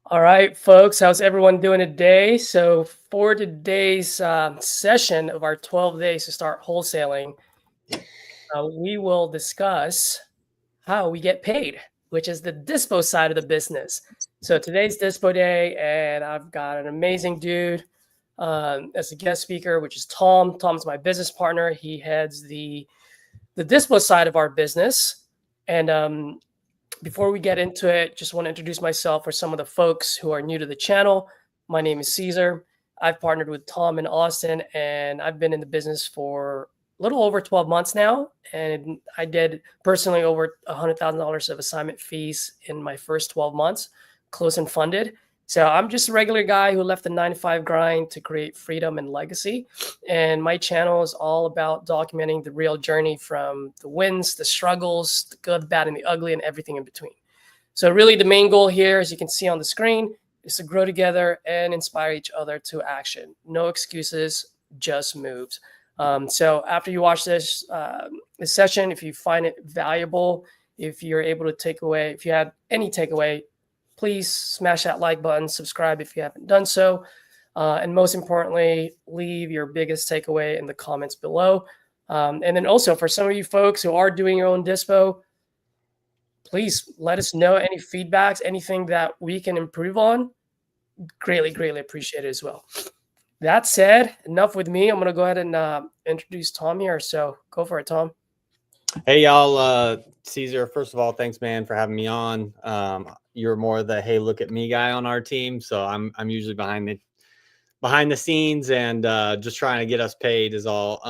All right, folks, how's everyone doing today? So, for today's session of our 12 days to start wholesaling, we will discuss how we get paid, which is the Dispo side of the business. So, today's Dispo day, and I've got an amazing dude as a guest speaker, which is Tom. Tom's my business partner. He heads the Dispo side of our business. And before we get into it, just want to introduce myself for some of the folks who are new to the channel. My name is Caesar. I've partnered with Tom in Austin, and I've been in the business for a little over 12 months now. And I did personally over $100,000 of assignment fees in my first 12 months, close and funded. So I'm just a regular guy who left the 9 to 5 grind to create freedom and legacy. And my channel is all about documenting the real journey from the wins, the struggles, the good, bad, and the ugly, and everything in between. So really the main goal here, as you can see on the screen, is to grow together and inspire each other to action. No excuses, just moves. So after you watch this session, if you find it valuable, if you're able to take away, if you had any takeaway, please smash that like button, subscribe if you haven't done so. And most importantly, leave your biggest takeaway in the comments below. And then also for some of you folks who are doing your own Dispo, please let us know any feedbacks, anything that we can improve on. Greatly, greatly appreciate it as well. That said, enough with me. I'm going to go ahead and introduce Tom here. So go for it, Tom. Hey, y'all. Caesar, first of all, thanks, man, for having me on. You're more the hey, look at me guy on our team, so I'm usually behind the scenes and just trying to get us paid is all.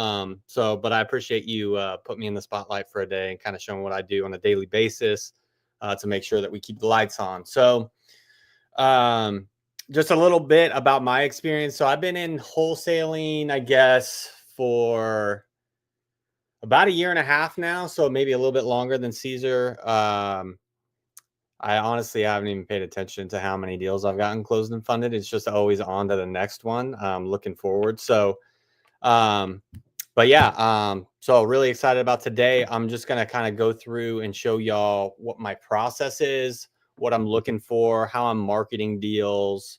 But I appreciate you putting me in the spotlight for a day and kind of showing what I do on a daily basis to make sure that we keep the lights on. So just a little bit about my experience. So I've been in wholesaling, I guess, for about 1.5 years now, so maybe a little bit longer than Caesar. I honestly haven't even paid attention to how many deals I've gotten closed and funded. It's just always on to the next one. Looking forward. So, but yeah, so really excited about today. I'm just going to kind of go through and show y'all what my process is, what I'm looking for, how I'm marketing deals,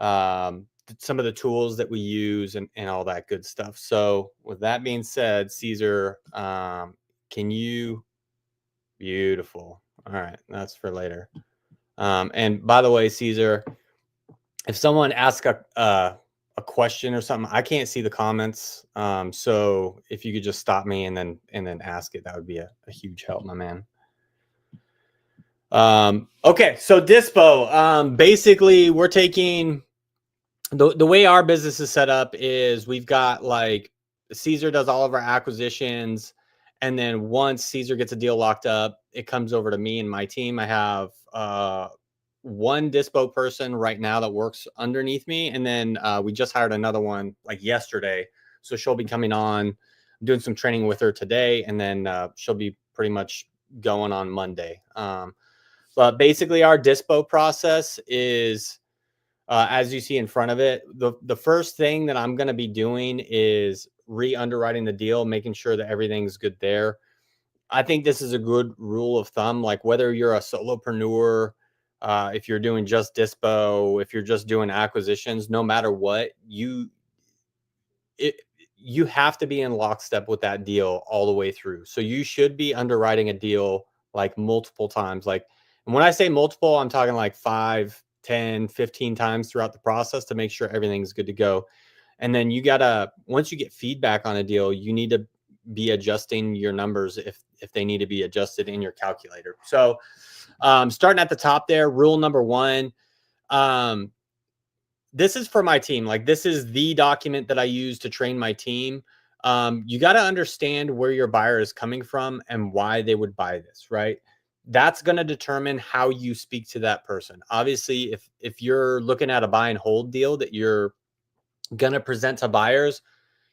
some of the tools that we use and all that good stuff. So with that being said, Caesar, can you, beautiful. All right. That's for later. And by the way, Caesar, if someone asks a question or something, I can't see the comments. So if you could just stop me and then ask it, that would be a huge help, my man. Okay. So Dispo, basically we're taking the way our business is set up is we've got like Caesar does all of our acquisitions. And then once Caesar gets a deal locked up, it comes over to me and my team. I have one Dispo person right now that works underneath me. And then we just hired another one like yesterday. So she'll be coming on. I'm doing some training with her today. And then she'll be pretty much going on Monday. But basically our Dispo process is, as you see in front of it, the first thing that I'm going to be doing is re-underwriting the deal, making sure that everything's good there. I think this is a good rule of thumb, like whether you're a solopreneur, if you're doing just Dispo, if you're just doing acquisitions, no matter what, you have to be in lockstep with that deal all the way through. So you should be underwriting a deal like multiple times. Like, and when I say multiple, I'm talking like 5, 10, 15 times throughout the process to make sure everything's good to go. And then you gotta, once you get feedback on a deal, you need to be adjusting your numbers if they need to be adjusted in your calculator. So starting at the top there, rule number 1, this is for my team. Like this is the document that I use to train my team. You got to understand where your buyer is coming from and why they would buy this, right? That's going to determine how you speak to that person. Obviously, if you're looking at a buy and hold deal that you're going to present to buyers,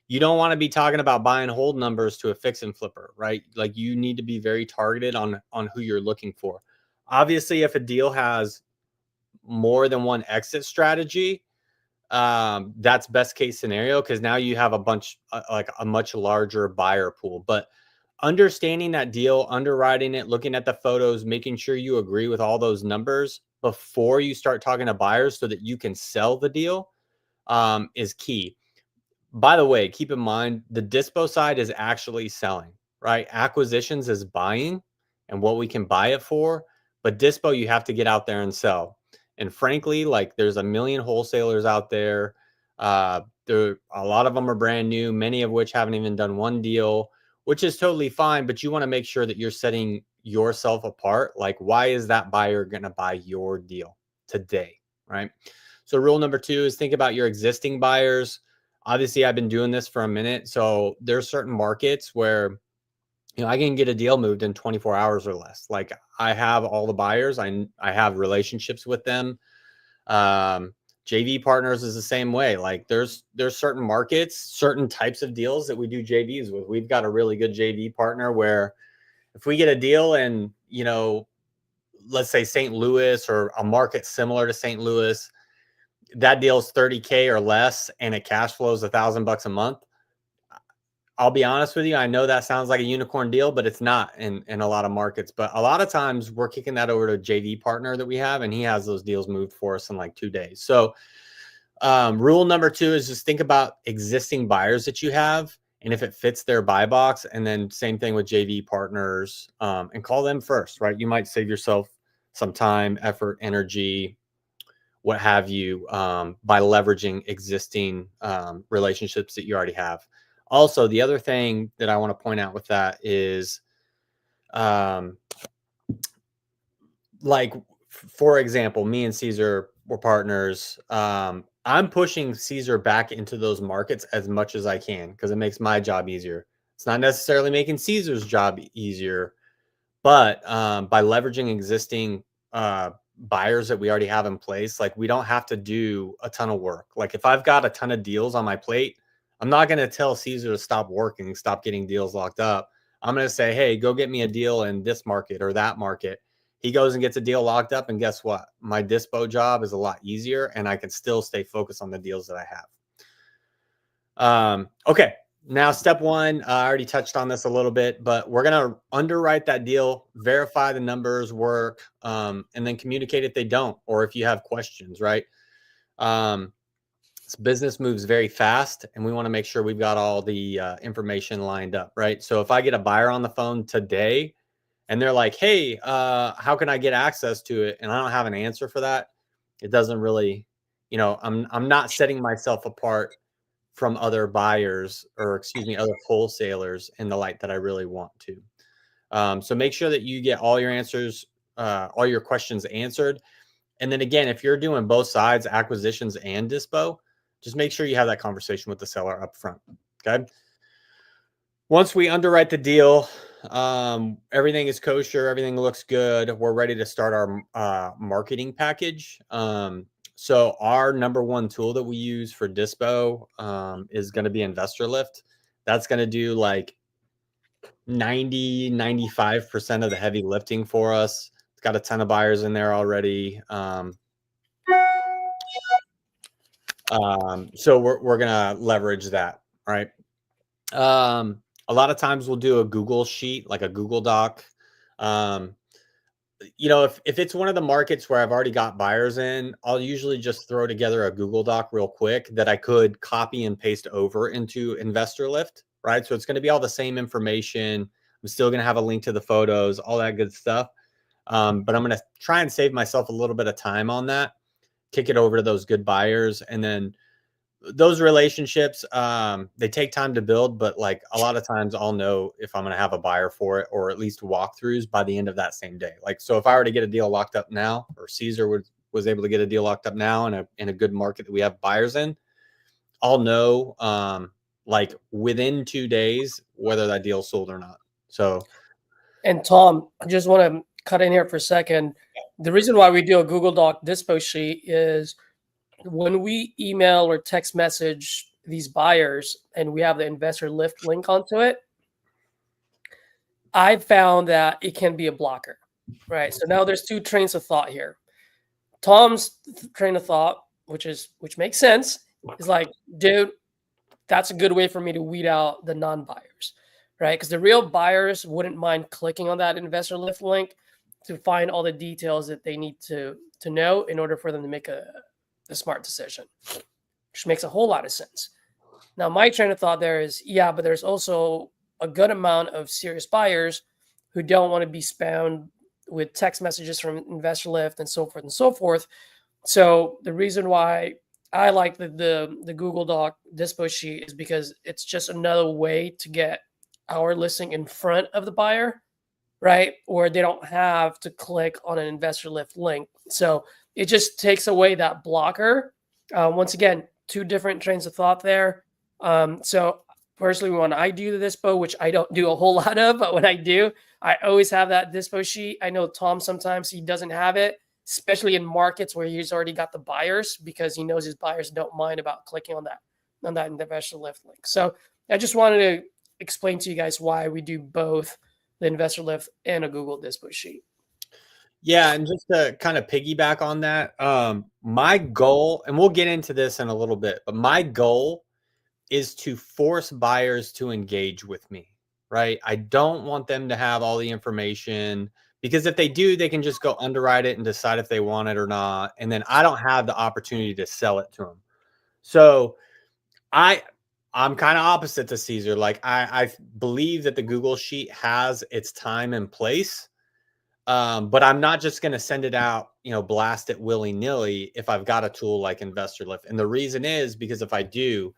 you don't want to be talking about buy and hold numbers to a fix and flipper, right? Like you need to be very targeted on who you're looking for. Obviously, if a deal has more than one exit strategy, that's best case scenario because now you have a bunch, like a much larger buyer pool. But understanding that deal, underwriting it, looking at the photos, making sure you agree with all those numbers, before you start talking to buyers so that you can sell the deal is key. By the way, keep in mind the Dispo side is actually selling, right? Acquisitions is buying and what we can buy it for, but Dispo you have to get out there and sell. And frankly, like there's a million wholesalers out there. There a lot of them are brand new, many of which haven't even done one deal, which is totally fine, but you want to make sure that you're setting yourself apart. Like, why is that buyer going to buy your deal today, right? So rule number 2 is think about your existing buyers. Obviously, I've been doing this for a minute. So there's certain markets where, I can get a deal moved in 24 hours or less. Like I have all the buyers, I have relationships with them. JV partners is the same way. Like there's certain markets, certain types of deals that we do JVs with. We've got a really good JV partner where if we get a deal in, let's say St. Louis or a market similar to St. Louis, that deal's 30K or less and it cash flows $1,000 a month. I'll be honest with you. I know that sounds like a unicorn deal, but it's not in a lot of markets. But a lot of times we're kicking that over to a JV partner that we have, and he has those deals moved for us in like 2 days. So rule number 2 is just think about existing buyers that you have and if it fits their buy box. And then same thing with JV partners, and call them first, right? You might save yourself some time, effort, energy, what have you, by leveraging existing relationships that you already have. Also, the other thing that I want to point out with that is, like, for example, me and Caesar were partners. I'm pushing Caesar back into those markets as much as I can because it makes my job easier. It's not necessarily making Caesar's job easier, but by leveraging existing buyers that we already have in place, like we don't have to do a ton of work. Like if I've got a ton of deals on my plate, I'm not going to tell Caesar to stop working, stop getting deals locked up. I'm going to say, hey, go get me a deal in this market or that market. He goes and gets a deal locked up. And guess what? My Dispo job is a lot easier and I can still stay focused on the deals that I have. Okay. Now, step 1, I already touched on this a little bit, but we're going to underwrite that deal, verify the numbers work, and then communicate if they don't, or if you have questions, right? This business moves very fast and we want to make sure we've got all the information lined up, right? So if I get a buyer on the phone today and they're like, hey, how can I get access to it? And I don't have an answer for that. It doesn't really, I'm not setting myself apart from other buyers or other wholesalers in the light that I really want to. So make sure that you get all your answers, all your questions answered. And then again, if you're doing both sides, acquisitions and Dispo, just make sure you have that conversation with the seller up front. Okay. Once we underwrite the deal, everything is kosher, everything looks good, we're ready to start our marketing package. So our number 1 tool that we use for Dispo is going to be Investor Lift. That's going to do like 95% of the heavy lifting for us. It's got a ton of buyers in there already. So we're going to leverage that, right? A lot of times we'll do a Google sheet, like a Google Doc. If it's one of the markets where I've already got buyers in, I'll usually just throw together a Google Doc real quick that I could copy and paste over into Investor Lift, right? So it's going to be all the same information. I'm still going to have a link to the photos, all that good stuff. But I'm going to try and save myself a little bit of time on that, kick it over to those good buyers. And then those relationships, they take time to build, but like a lot of times I'll know if I'm going to have a buyer for it, or at least walkthroughs by the end of that same day. Like, so if I were to get a deal locked up now, or Caesar was able to get a deal locked up now in a good market that we have buyers in, I'll know, like within 2 days, whether that deal sold or not. So. And Tom, I just want to cut in here for a second. The reason why we do a Google Doc Dispo sheet is when we email or text message these buyers and we have the Investor Lift link onto it, I've found that it can be a blocker, right? So now there's 2 trains of thought here. Tom's train of thought, which makes sense, is like, dude, that's a good way for me to weed out the non-buyers, right? Because the real buyers wouldn't mind clicking on that Investor Lift link to find all the details that they need to to know in order for them to make a smart decision, which makes a whole lot of sense. Now, my train of thought there is, yeah, but there's also a good amount of serious buyers who don't want to be spammed with text messages from Investor Lift and so forth and so forth. So the reason why I like the Google Doc Dispo sheet is because it's just another way to get our listing in front of the buyer, right? Or they don't have to click on an Investor Lift link. So it just takes away that blocker. Once again, two different trains of thought there. So personally, when I do the Dispo, which I don't do a whole lot of, but when I do, I always have that Dispo sheet. I know Tom sometimes he doesn't have it, especially in markets where he's already got the buyers, because he knows his buyers don't mind about clicking on that Investor Lift link. So I just wanted to explain to you guys why we do both the Investor Lift and a Google Dispo sheet. Yeah, and just to kind of piggyback on that, my goal, and we'll get into this in a little bit, but my goal is to force buyers to engage with me, right? I don't want them to have all the information, because if they do, they can just go underwrite it and decide if they want it or not. And then I don't have the opportunity to sell it to them. So I'm kind of opposite to Caesar. Like I believe that the Google sheet has its time and place. But I'm not just going to send it out, blast it willy nilly if I've got a tool like Investor Lift. And the reason is because if I do,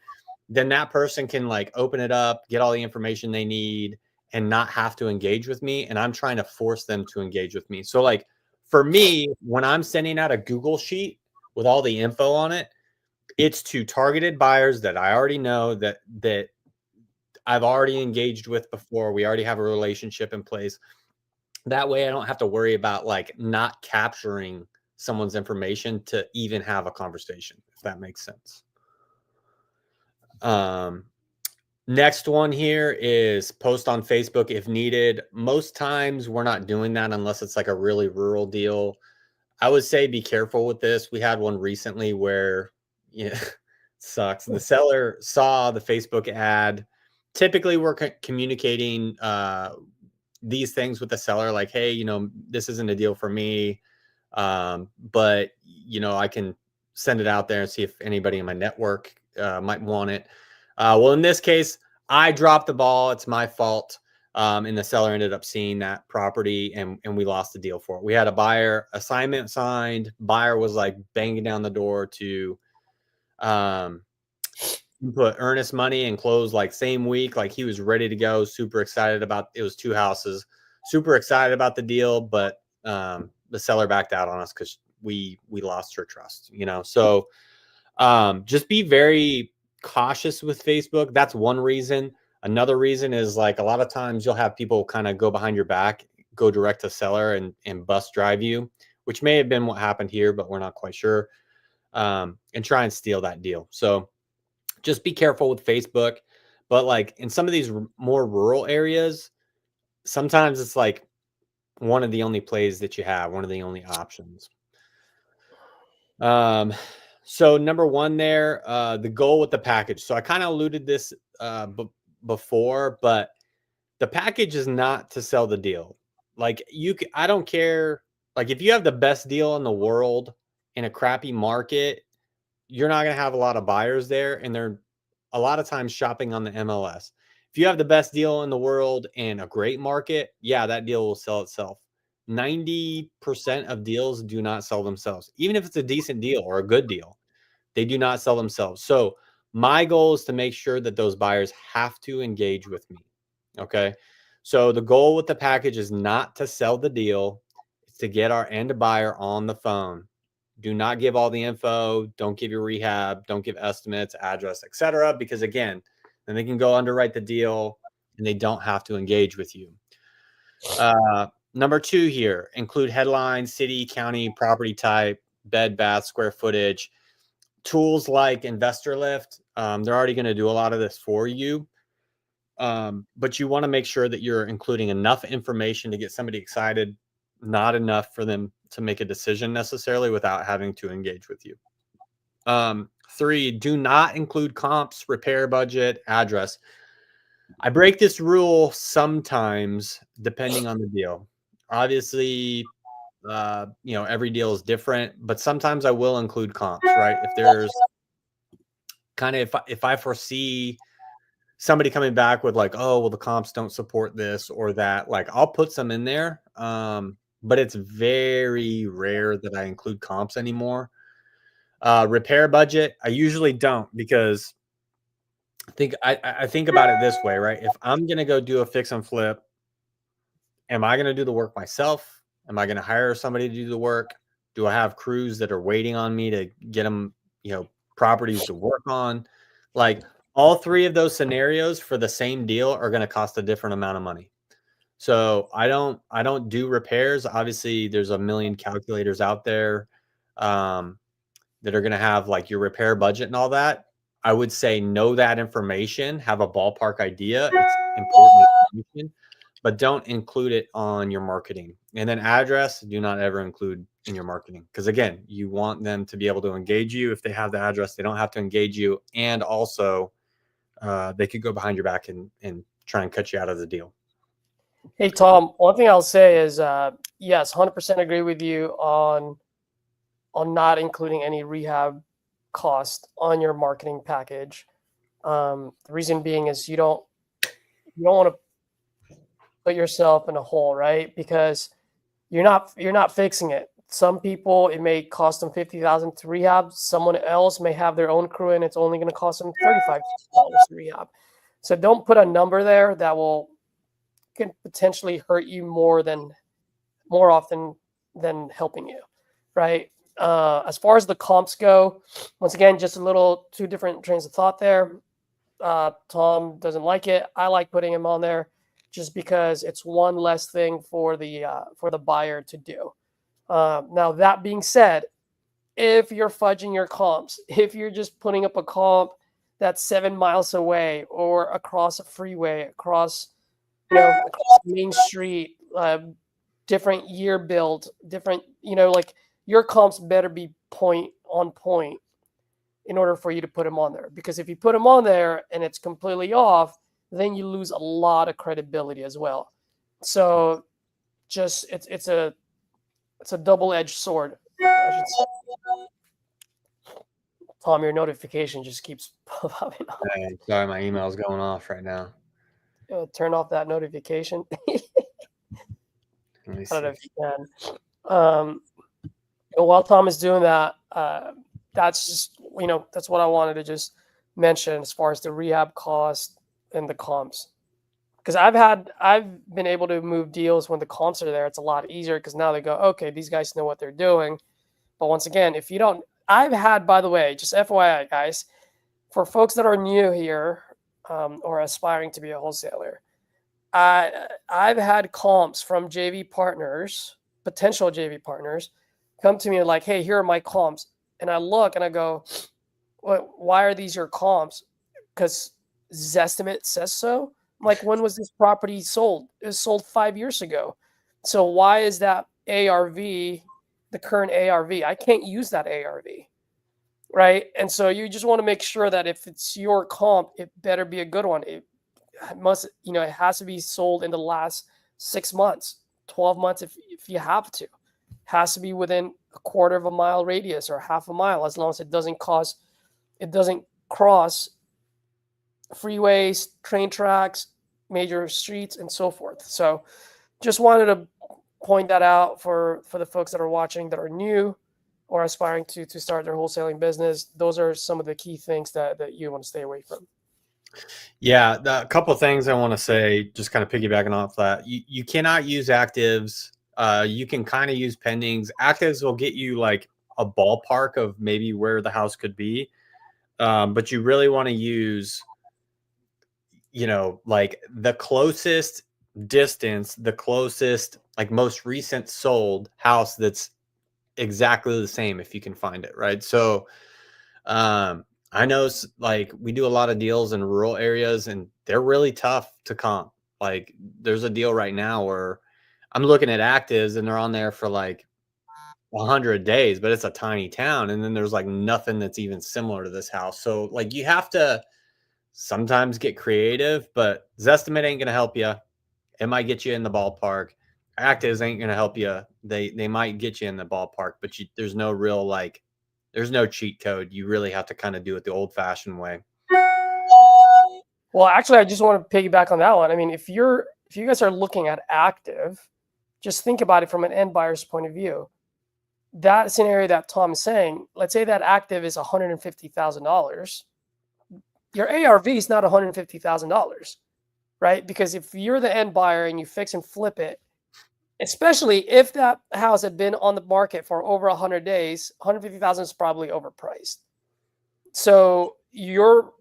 then that person can like open it up, get all the information they need, and not have to engage with me. And I'm trying to force them to engage with me. So like for me, when I'm sending out a Google sheet with all the info on it, it's to targeted buyers that I already know, that I've already engaged with before. We already have a relationship in place. That way I don't have to worry about like not capturing someone's information to even have a conversation, if that makes sense. Next one here is post on Facebook if needed. Most times we're not doing that unless it's like a really rural deal. I would say be careful with this. We had one recently where, sucks. The seller saw the Facebook ad. Typically we're communicating these things with the seller, like, hey, this isn't a deal for me. But I can send it out there and see if anybody in my network might want it. Well, in this case, I dropped the ball. It's my fault. And the seller ended up seeing that property, and we lost the deal for it. We had a buyer assignment signed. Buyer was like banging down the door to put earnest money and close like same week. Like he was ready to go, super excited about it. Was two houses, super excited about the deal, but the seller backed out on us because we lost her trust, So just be very cautious with Facebook. That's one reason. Another reason is like a lot of times you'll have people kind of go behind your back, go direct to seller and bus drive you, which may have been what happened here, but we're not quite sure. And try and steal that deal. So just be careful with Facebook. But like in some of these more rural areas, sometimes it's like one of the only plays that you have, one of the only options. So number one there, the goal with the package. So I kind of alluded this before, but the package is not to sell the deal. Like I don't care. Like if you have the best deal in the world in a crappy market, you're not going to have a lot of buyers there. And they're a lot of times shopping on the MLS. If you have the best deal in the world in a great market, yeah, that deal will sell itself. 90% of deals do not sell themselves. Even if it's a decent deal or a good deal, they do not sell themselves. So my goal is to make sure that those buyers have to engage with me. Okay. So the goal with the package is not to sell the deal. It's to get our end buyer on the phone. Do not give all the info. Don't give your rehab. Don't give estimates, address, etc. Because again, then they can go underwrite the deal and they don't have to engage with you. Number two here, include headline, city, county, property type, bed, bath, square footage. Tools like Investor Lift, they're already going to do a lot of this for you. But you want to make sure that you're including enough information to get somebody excited, not enough for them to make a decision necessarily without having to engage with you. 3, do not include comps, repair budget, address. I break this rule sometimes depending on the deal. Obviously, every deal is different, but sometimes I will include comps, right? If there's kind of, if I foresee somebody coming back with like, oh, well, the comps don't support this or that, like I'll put some in there. But it's very rare that I include comps anymore. Repair budget, I usually don't, because I think about it this way, right? If I'm going to go do a fix and flip, am I going to do the work myself? Am I going to hire somebody to do the work? Do I have crews that are waiting on me to get them, properties to work on? Like all three of those scenarios for the same deal are going to cost a different amount of money. So I don't do repairs. Obviously, there's a million calculators out there that are going to have like your repair budget and all that. I would say know that information, have a ballpark idea. It's important information, but don't include it on your marketing. And then address, do not ever include in your marketing. Because again, you want them to be able to engage you. If they have the address, they don't have to engage you. And also, they could go behind your back and try and cut you out of the deal. Hey, Tom, one thing I'll say is, yes, 100% agree with you on not including any rehab cost on your marketing package. The reason being is you don't want to put yourself in a hole, right? Because you're not fixing it. Some people, it may cost them $50,000 to rehab. Someone else may have their own crew and it's only going to cost them $35 to rehab. So don't put a number there that can potentially hurt you more often than helping you, right? As far as the comps go, once again, just a little two different trains of thought there. Tom doesn't like it. I like putting him on there just because it's one less thing for the buyer to do. Now, that being said, if you're fudging your comps, if you're just putting up a comp that's 7 miles away or across a freeway, across Main Street, different year build, different, like your comps better be point on point in order for you to put them on there. Because if you put them on there and it's completely off, then you lose a lot of credibility as well. So just it's a double-edged sword, I should say. Tom, your notification just keeps popping up. Hey, sorry, my email's going off right now. Turn off that notification. Let me I don't know see. if you can. While Tom is doing that, that's just, that's what I wanted to just mention as far as the rehab cost and the comps. Because I've been able to move deals when the comps are there. It's a lot easier because now they go, okay, these guys know what they're doing. But once again, if you don't, I've had, by the way, just FYI, guys, for folks that are new here or aspiring to be a wholesaler, I've had comps from JV partners, potential JV partners, come to me and like, hey, here are my comps. And I look and I go, why are these your comps? Because Zestimate says so. I'm like, when was this property sold? It was sold 5 years ago. So why is that ARV, the current ARV? I can't use that ARV, right? And so you just want to make sure that if it's your comp, it better be a good one. It must, it has to be sold in the last 6 months, 12 months if you have to. It has to be within a quarter of a mile radius or half a mile, as long as it doesn't cross freeways, train tracks, major streets, and so forth. So just wanted to point that out for the folks that are watching that are new or aspiring to start their wholesaling business. Those are some of the key things that you want to stay away from. Yeah, a couple of things I want to say, just kind of piggybacking off that. You cannot use actives. You can kind of use pendings. Actives will get you like a ballpark of maybe where the house could be. But you really want to use, like the closest distance, the closest, like most recent sold house that's exactly the same if you can find it, right? So I know like we do a lot of deals in rural areas and they're really tough to comp. Like there's a deal right now where I'm looking at actives and they're on there for like 100 days, but it's a tiny town. And then there's like nothing that's even similar to this house. So like you have to sometimes get creative, but Zestimate ain't going to help you. It might get you in the ballpark. Actives ain't going to help you, They might get you in the ballpark, but there's no real there's no cheat code. You really have to kind of do it the old-fashioned way. Well, actually, I just want to piggyback on that one. I mean, if you guys are looking at active, just think about it from an end buyer's point of view. That scenario that Tom is saying, let's say that active is $150,000. Your ARV is not $150,000, right? Because if you're the end buyer and you fix and flip it, especially if that house had been on the market for over 100 days, 150,000 is probably overpriced. So you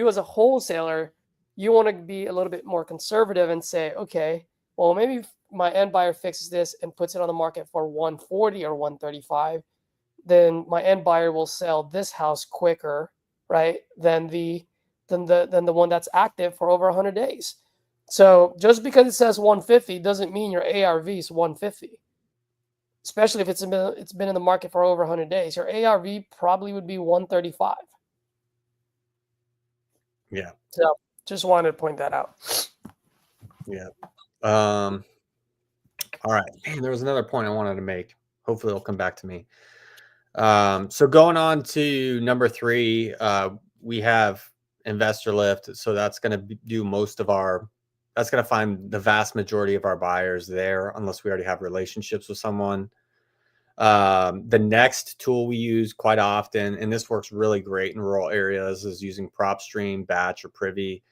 as a wholesaler, you want to be a little bit more conservative and say, okay, well, maybe my end buyer fixes this and puts it on the market for 140 or 135, then my end buyer will sell this house quicker, right? Than the one that's active for over 100 days. So just because it says 150 doesn't mean your ARV is 150. Especially if it's been in the market for over 100 days, your ARV probably would be 135. Yeah. So just wanted to point that out. Yeah. All right. Man, there was another point I wanted to make. Hopefully it'll come back to me. So going on to number 3, we have investor lift. So that's going to do that's going to find the vast majority of our buyers there, unless we already have relationships with someone. The next tool we use quite often, and this works really great in rural areas, is using PropStream, Batch, or Privy.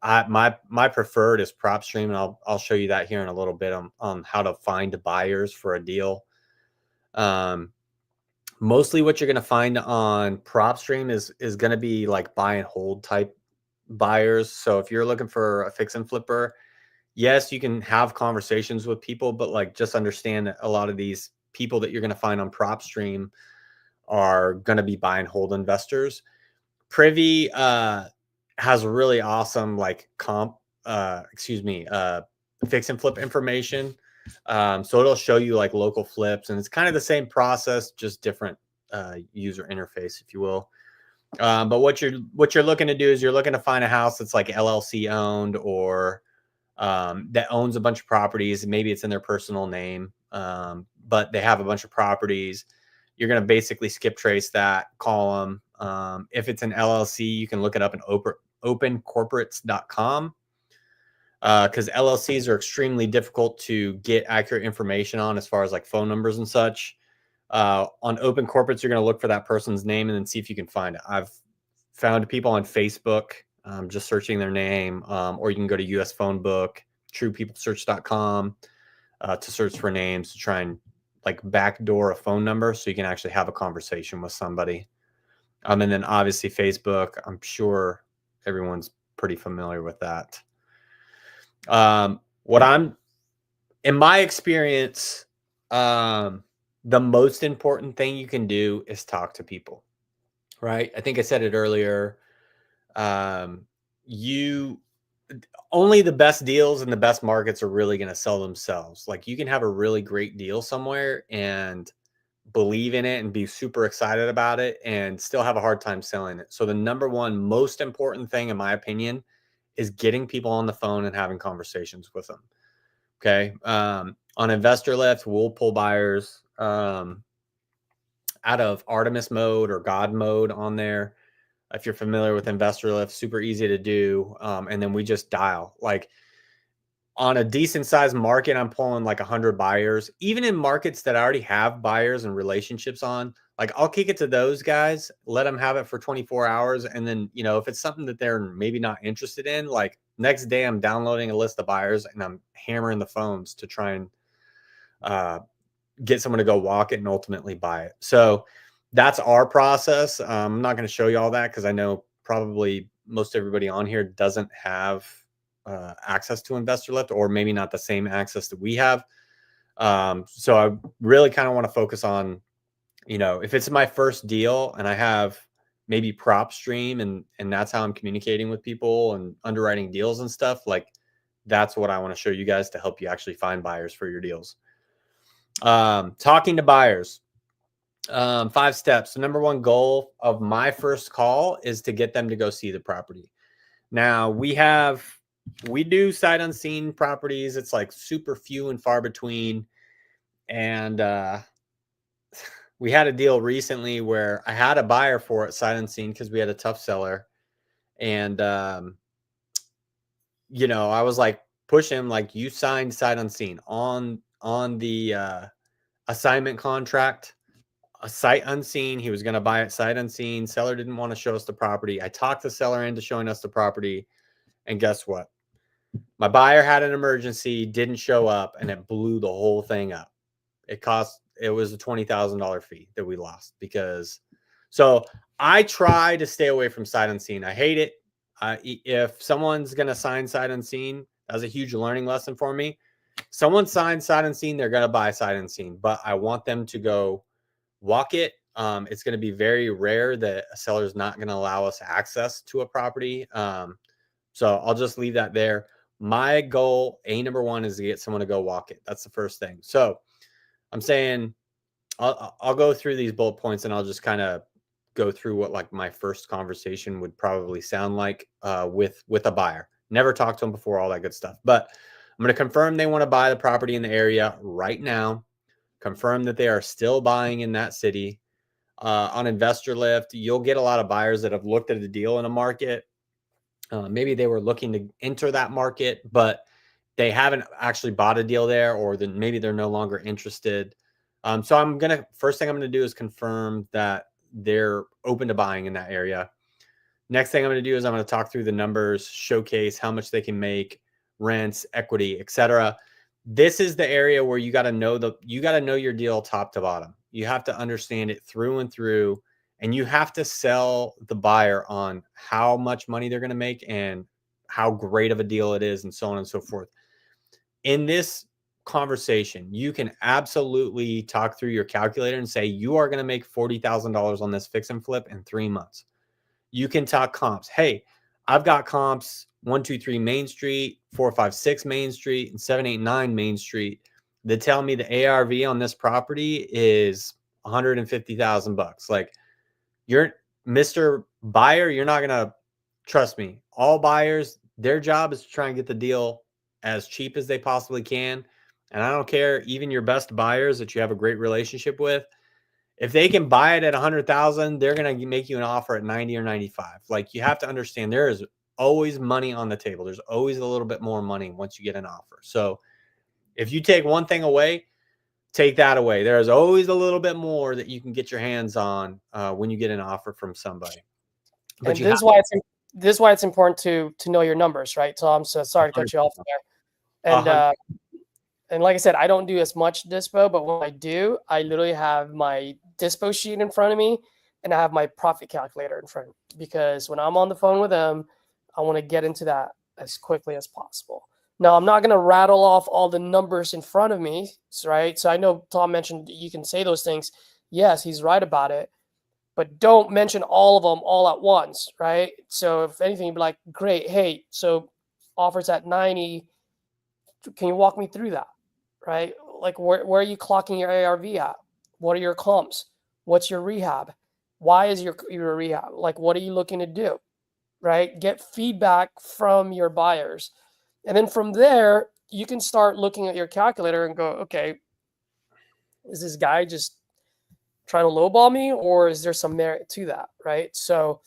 My preferred is PropStream, and I'll show you that here in a little bit on how to find buyers for a deal. Mostly what you're going to find on PropStream is going to be like buy and hold type buyers. So if you're looking for a fix and flipper, yes, you can have conversations with people, but just understand that a lot of these people that you're going to find on PropStream are going to be buy and hold investors. Privy has really awesome fix and flip information. So it'll show you local flips, and it's kind of the same process, just different user interface, if you will. But what you're looking to do is you're looking to find a house that's LLC owned, or that owns a bunch of properties. Maybe it's in their personal name, but they have a bunch of properties. You're going to basically skip trace that, call them. If it's an LLC, you can look it up in opencorporates.com. Because LLCs are extremely difficult to get accurate information on, as far as phone numbers and such. On Open Corporates, you're going to look for that person's name and then see if you can find it. I've found people on Facebook, just searching their name, or you can go to US Phone Book, TruePeopleSearch.com, to search for names, to try and backdoor a phone number so you can actually have a conversation with somebody. And then obviously Facebook, I'm sure everyone's pretty familiar with that. In my experience, the most important thing you can do is talk to people, right? I think I said it earlier. Only the best deals and the best markets are really going to sell themselves. You can have a really great deal somewhere and believe in it and be super excited about it and still have a hard time selling it. So the number one most important thing, in my opinion, is getting people on the phone and having conversations with them. Okay. On Investor Lift, we'll pull buyers out of Artemis mode or God mode on there. If you're familiar with Investor Lift, super easy to do. And then we just dial. On a decent sized market, I'm pulling 100 buyers. Even in markets that I already have buyers and relationships on, I'll kick it to those guys, let them have it for 24 hours. And then, if it's something that they're maybe not interested in, next day I'm downloading a list of buyers and I'm hammering the phones to try and get someone to go walk it and ultimately buy it. So that's our process. I'm not going to show you all that because I know probably most everybody on here doesn't have access to Investor Lift, or maybe not the same access that we have. So I really kind of want to focus on, if it's my first deal and I have maybe PropStream and that's how I'm communicating with people and underwriting deals and stuff, that's what I want to show you guys to help you actually find buyers for your deals. Talking to buyers, 5 steps. The number one goal of my first call is to get them to go see the property. Now we do sight unseen properties. It's super few and far between. And we had a deal recently where I had a buyer for it sight unseen because we had a tough seller. And, you know, I was like, push him, like, you signed sight unseen on the assignment contract, a sight unseen. He was going to buy it sight unseen. Seller didn't want to show us the property. I talked the seller into showing us the property. And guess what? My buyer had an emergency, didn't show up, and it blew the whole thing up. It was a $20,000 fee that we lost because, so I try to stay away from sight unseen. I hate it. If someone's going to sign sight unseen, that was a huge learning lesson for me. Someone signs sight unseen, they're going to buy sight unseen, but I want them to go walk it. It's going to be very rare that a seller is not going to allow us access to a property. So I'll just leave that there. My goal, number one, is to get someone to go walk it. That's the first thing. So I'm saying I'll go through these bullet points and I'll just kind of go through what like my first conversation would probably sound like with a buyer. Never talked to them before, all that good stuff. But I'm going to confirm they want to buy the property in the area right now. Confirm that they are still buying in that city. On Investor Lift, you'll get a lot of buyers that have looked at a deal in a market. Maybe they were looking to enter that market, but they haven't actually bought a deal there, or then maybe they're no longer interested. So first thing I'm going to do is confirm that they're open to buying in that area. Next thing I'm going to do is I'm going to talk through the numbers, showcase how much they can make, rents, equity, etc. This is the area where you got to know your deal top to bottom. You have to understand it through and through, and you have to sell the buyer on how much money they're going to make and how great of a deal it is, and so on and so forth. In this conversation, you can absolutely talk through your calculator and say, you are going to make $40,000 on this fix and flip in 3 months. You can talk comps. Hey, I've got comps 1, 2, 3 Main Street, 4, 5, 6 Main Street, and 7, 8, 9 Main Street that tell me the ARV on this property is $150,000. Like, you're Mr. Buyer, you're not going to trust me. All buyers, their job is to try and get the deal as cheap as they possibly can. And I don't care, even your best buyers that you have a great relationship with, if they can buy it at 100,000, they're going to make you an offer at 90 or 95. Like, you have to understand there is always money on the table. There's always a little bit more money once you get an offer. So if you take one thing away, take that away. There's always a little bit more that you can get your hands on when you get an offer from somebody. But and this is why it's important to know your numbers, right, Tom? So sorry to cut you off there. And like I said, I don't do as much Dispo, but when I do, I literally have my Dispo sheet in front of me and I have my profit calculator in front of me, because when I'm on the phone with them, I want to get into that as quickly as possible. Now, I'm not going to rattle off all the numbers in front of me, right? So I know Tom mentioned you can say those things. Yes, he's right about it, but don't mention all of them all at once, right? So if anything, you'd be like, great, hey, so offers at 90, can you walk me through that, right? Like, where are you clocking your ARV at? What are your comps? What's your rehab? Why is your rehab? Like, what are you looking to do, right? Get feedback from your buyers. And then from there, you can start looking at your calculator and go, okay, is this guy just trying to lowball me, or is there some merit to that, right? So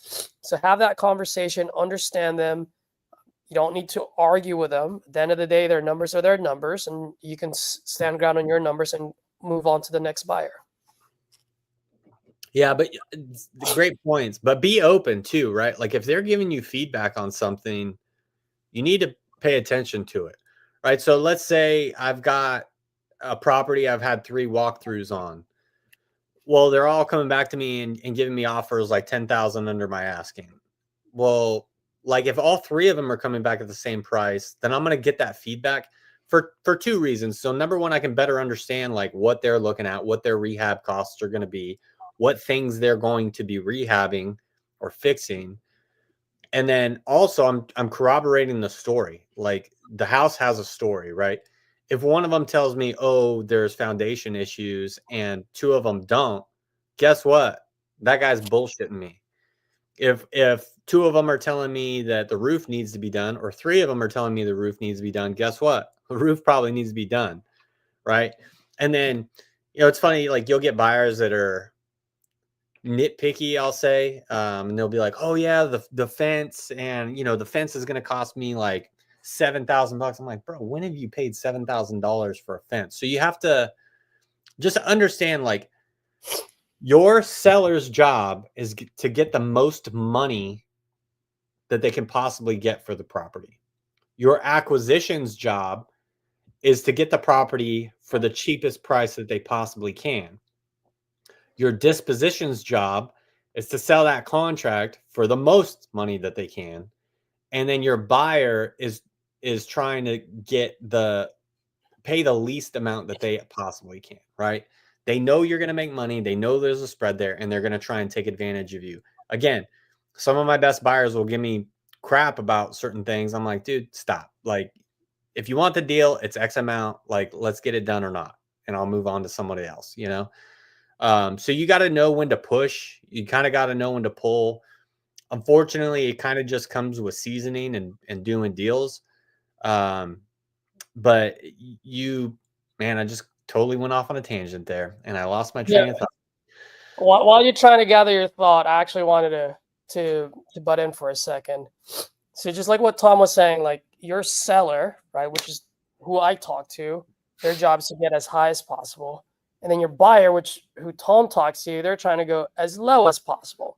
have that conversation, understand them. You don't need to argue with them. At the end of the day, their numbers are their numbers, and you can stand ground on your numbers and move on to the next buyer. Yeah, but great points. But be open too, right? Like, if they're giving you feedback on something, you need to pay attention to it, right? So let's say I've got a property I've had 3 walkthroughs on. Well, they're all coming back to me and giving me offers like 10,000 under my asking. Well, like, if all 3 of them are coming back at the same price, then I'm going to get that feedback for 2 reasons. So number one, I can better understand like what they're looking at, what their rehab costs are going to be, what things they're going to be rehabbing or fixing. And then also I'm corroborating the story. Like, the house has a story, right? If one of them tells me, oh, there's foundation issues, and 2 of them don't, guess what? That guy's bullshitting me. If 2 of them are telling me that the roof needs to be done, or 3 of them are telling me the roof needs to be done, guess what? The roof probably needs to be done, right? And then, it's funny, like you'll get buyers that are nitpicky, I'll say, and they'll be like, "Oh yeah, the fence, and the fence is going to cost me like $7,000." I'm like, bro, when have you paid $7,000 for a fence? So you have to just understand, like, your seller's job is to get the most money that they can possibly get for the property. Your acquisition's job is to get the property for the cheapest price that they possibly can. Your disposition's job is to sell that contract for the most money that they can. And then your buyer is trying to pay the least amount that they possibly can, right? They know you're going to make money. They know there's a spread there, and they're going to try and take advantage of you. Again, some of my best buyers will give me crap about certain things. I'm like, dude, stop. Like, if you want the deal, it's X amount. Like, let's get it done or not. And I'll move on to somebody else, So you got to know when to push. You kind of got to know when to pull. Unfortunately, it kind of just comes with seasoning and doing deals. But man, I just totally went off on a tangent there, and I lost my Yeah. train of thought. While you're trying to gather your thought, I actually wanted to butt in for a second. So just like what Tom was saying, like your seller, right, which is who I talk to, their job is to get as high as possible. And then your buyer, who Tom talks to, they're trying to go as low as possible.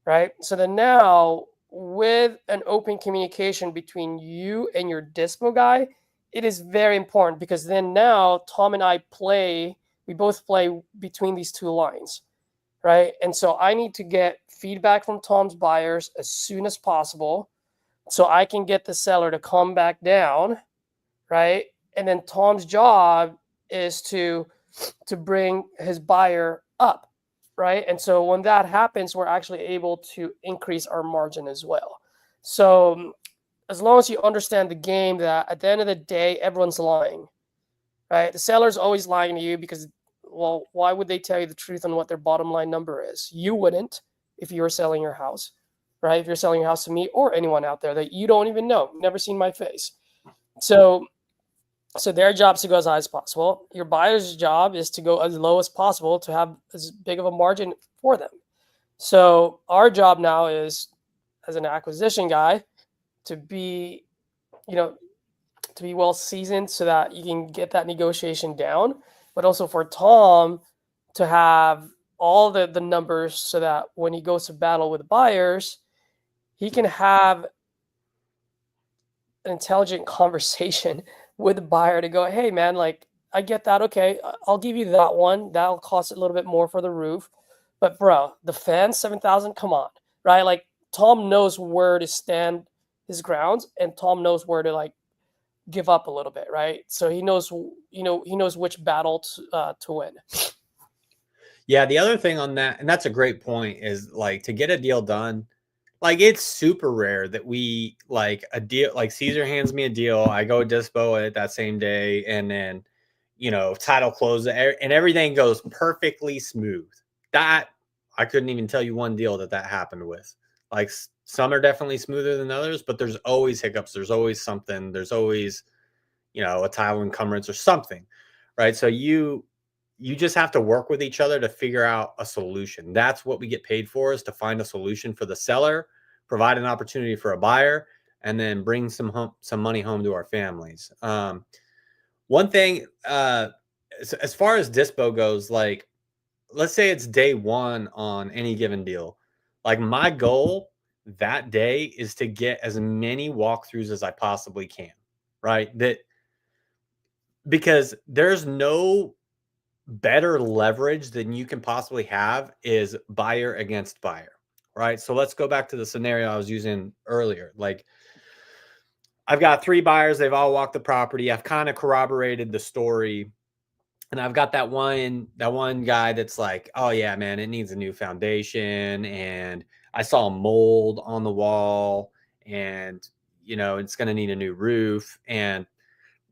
Right? So then now with an open communication between you and your Dispo guy, it is very important because then now Tom and I we both play between these two lines, right? And so I need to get feedback from Tom's buyers as soon as possible so I can get the seller to come back down, right? And then Tom's job is to bring his buyer up, right? And so when that happens, we're actually able to increase our margin as well. So as long as you understand the game, that at the end of the day, everyone's lying, right? The seller's always lying to you because, well, why would they tell you the truth on what their bottom line number is? You wouldn't if you were selling your house, right? If you're selling your house to me or anyone out there that you don't even know, never seen my face. So their job is to go as high as possible. Your buyer's job is to go as low as possible to have as big of a margin for them. So our job now is, as an acquisition guy, to be, to be well seasoned so that you can get that negotiation down, but also for Tom to have all the numbers so that when he goes to battle with buyers, he can have an intelligent conversation with the buyer to go, hey man, like I get that. Okay, I'll give you that one. That'll cost a little bit more for the roof. But bro, the fence, 7,000, come on. Right? Like Tom knows where to stand his grounds and Tom knows where to like give up a little bit, right? So he knows, he knows which battle to win. Yeah, the other thing on that, and that's a great point, is like to get a deal done. Like it's super rare that we like a deal, like Caesar hands me a deal, I go dispo it that same day, and then title close and everything goes perfectly smooth. That I couldn't even tell you one deal that happened with. Like some are definitely smoother than others, but there's always hiccups. There's always something. There's always a title encumbrance or something, right? So you just have to work with each other to figure out a solution. That's what we get paid for, is to find a solution for the seller, provide an opportunity for a buyer, and then bring some money home to our families. One thing, as far as dispo goes, like let's say it's day one on any given deal. Like my goal that day is to get as many walkthroughs as I possibly can, right? Because there's no better leverage than you can possibly have is buyer against buyer, right? So let's go back to the scenario I was using earlier. Like I've got 3 buyers, they've all walked the property. I've kind of corroborated the story. And I've got that one guy that's like, "Oh yeah, man, it needs a new foundation, and I saw mold on the wall, and it's going to need a new roof." And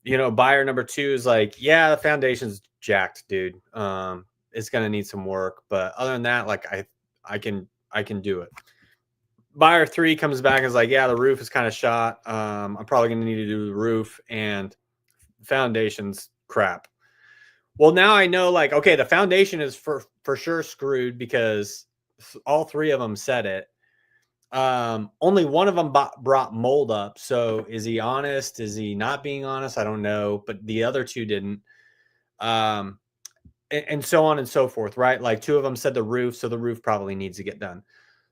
buyer number 2 is like, "Yeah, the foundation's jacked, dude. It's going to need some work, but other than that, like I can do it." Buyer 3 comes back and is like, "Yeah, the roof is kind of shot. I'm probably going to need to do the roof, and foundation's crap." Well, now I know, like, okay, the foundation is for sure screwed because all three of them said it. Only one of them brought mold up. So is he honest? Is he not being honest? I don't know. But the other two didn't. Um, and so on and so forth, right? Like two of them said the roof, so the roof probably needs to get done.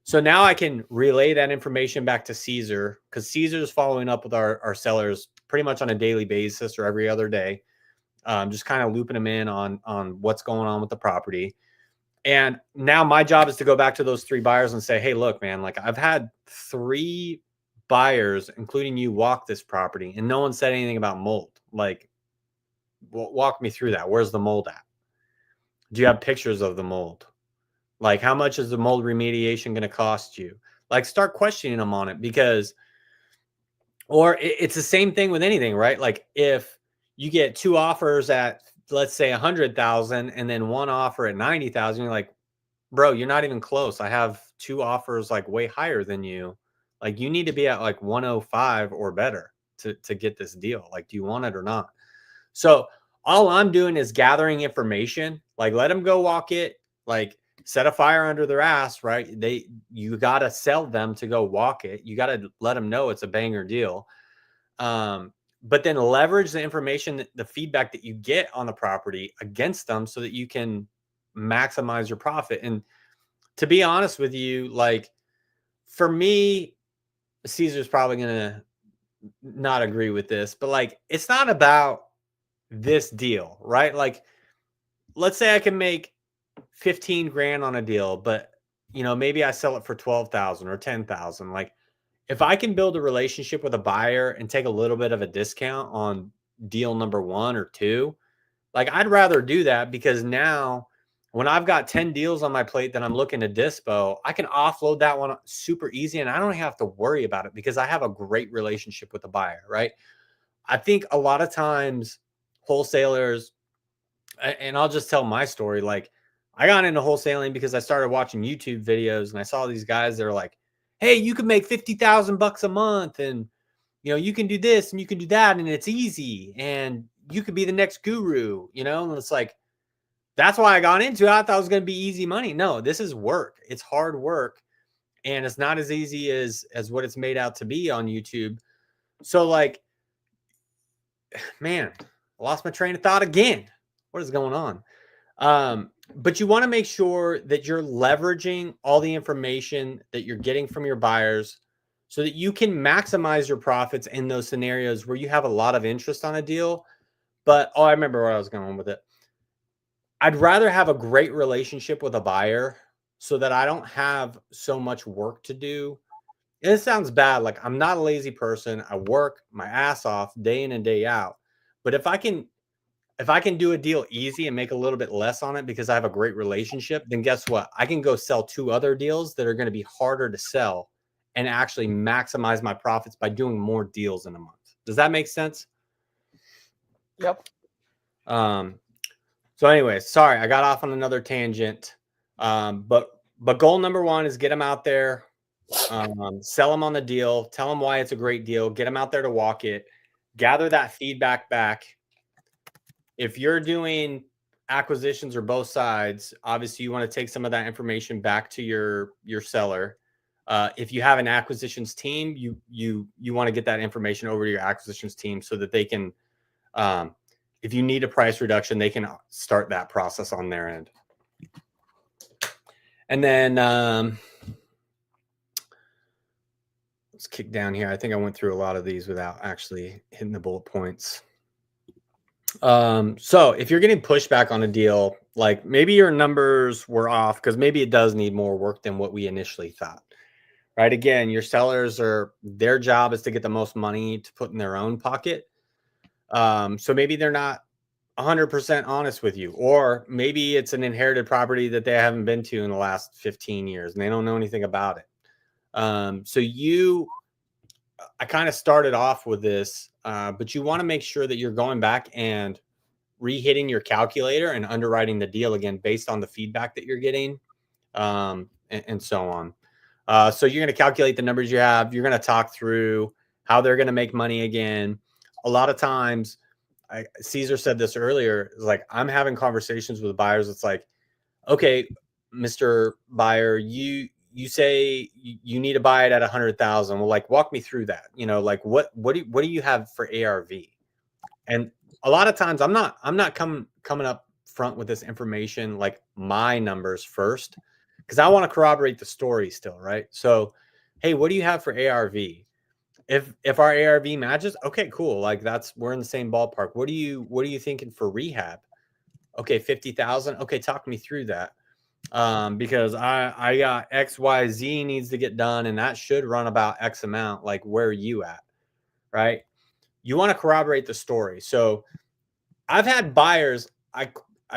So now I can relay that information back to Caesar because Caesar's following up with our sellers pretty much on a daily basis or every other day. Just kind of looping them in on what's going on with the property. And now my job is to go back to those three buyers and say, hey, look, man, like I've had three buyers, including you, walk this property and no one said anything about mold. Like, walk me through that. Where's the mold at? Do you have pictures of the mold? Like, how much is the mold remediation going to cost you? Like, start questioning them on it because, or it's the same thing with anything, right? Like, if you get two offers at, let's say 100,000 and then one offer at 90,000, you're like, bro, you're not even close. I have two offers like way higher than you. Like, you need to be at like 105 or better to get this deal. Like, do you want it or not? So all I'm doing is gathering information. Like, let them go walk it. Like, set a fire under their ass, right? You got to sell them to go walk it. You got to let them know it's a banger deal. But then leverage the information, the feedback that you get on the property against them so that you can maximize your profit. And to be honest with you, like, for me, Caesar's probably going to not agree with this, but like, it's not about this deal, right? Like, let's say I can make 15 grand on a deal, but maybe I sell it for 12,000 or 10,000. Like, if I can build a relationship with a buyer and take a little bit of a discount on deal number one or two, like, I'd rather do that because now when I've got 10 deals on my plate that I'm looking to dispo, I can offload that one super easy and I don't have to worry about it because I have a great relationship with the buyer, right? I think a lot of times wholesalers, and I'll just tell my story. Like, I got into wholesaling because I started watching YouTube videos and I saw these guys that are like, hey, you can make 50,000 bucks a month and you can do this and you can do that and it's easy and you could be the next guru, and it's like, that's why I got into it. I thought it was going to be easy money. No, this is work. It's hard work and it's not as easy as what it's made out to be on YouTube. So, like, man, I lost my train of thought again. What is going on? But you want to make sure that you're leveraging all the information that you're getting from your buyers so that you can maximize your profits in those scenarios where you have a lot of interest on a deal. But, I remember where I was going with it. I'd rather have a great relationship with a buyer so that I don't have so much work to do. And it sounds bad. Like, I'm not a lazy person. I work my ass off day in and day out. But if I can do a deal easy and make a little bit less on it because I have a great relationship, then guess what? I can go sell two other deals that are going to be harder to sell and actually maximize my profits by doing more deals in a month. Does that make sense? Yep. So anyway, sorry, I got off on another tangent. But goal number one is get them out there, sell them on the deal, tell them why it's a great deal, get them out there to walk it, gather that feedback back. If you're doing acquisitions or both sides, obviously you want to take some of that information back to your seller. If you have an acquisitions team, you want to get that information over to your acquisitions team so that they can, if you need a price reduction, they can start that process on their end. And then let's kick down here. I think I went through a lot of these without actually hitting the bullet points. So if you're getting pushback on a deal, like maybe your numbers were off because maybe it does need more work than what we initially thought, right? Again, your sellers their job is to get the most money to put in their own pocket. So maybe they're not 100% honest with you, or maybe it's an inherited property that they haven't been to in the last 15 years and they don't know anything about it. I kind of started off with this, but you want to make sure that you're going back and re-hitting your calculator and underwriting the deal again based on the feedback that you're getting, and so on. So you're going to calculate the numbers you have. You're going to talk through how they're going to make money again. A lot of times Caesar said this earlier, is like, I'm having conversations with buyers. It's like, okay, Mr. Buyer, you say you need to buy it at 100,000. Well, like, walk me through that. Like, what do you have for ARV? And a lot of times I'm not coming up front with this information, like my numbers first, because I want to corroborate the story still, right? So, hey, what do you have for ARV? If our ARV matches, okay, cool. Like, we're in the same ballpark. What are you thinking for rehab? Okay, 50,000. Okay, talk me through that. Because I got XYZ needs to get done, and that should run about X amount. Like, where are you at? Right? You want to corroborate the story. So I've had buyers, I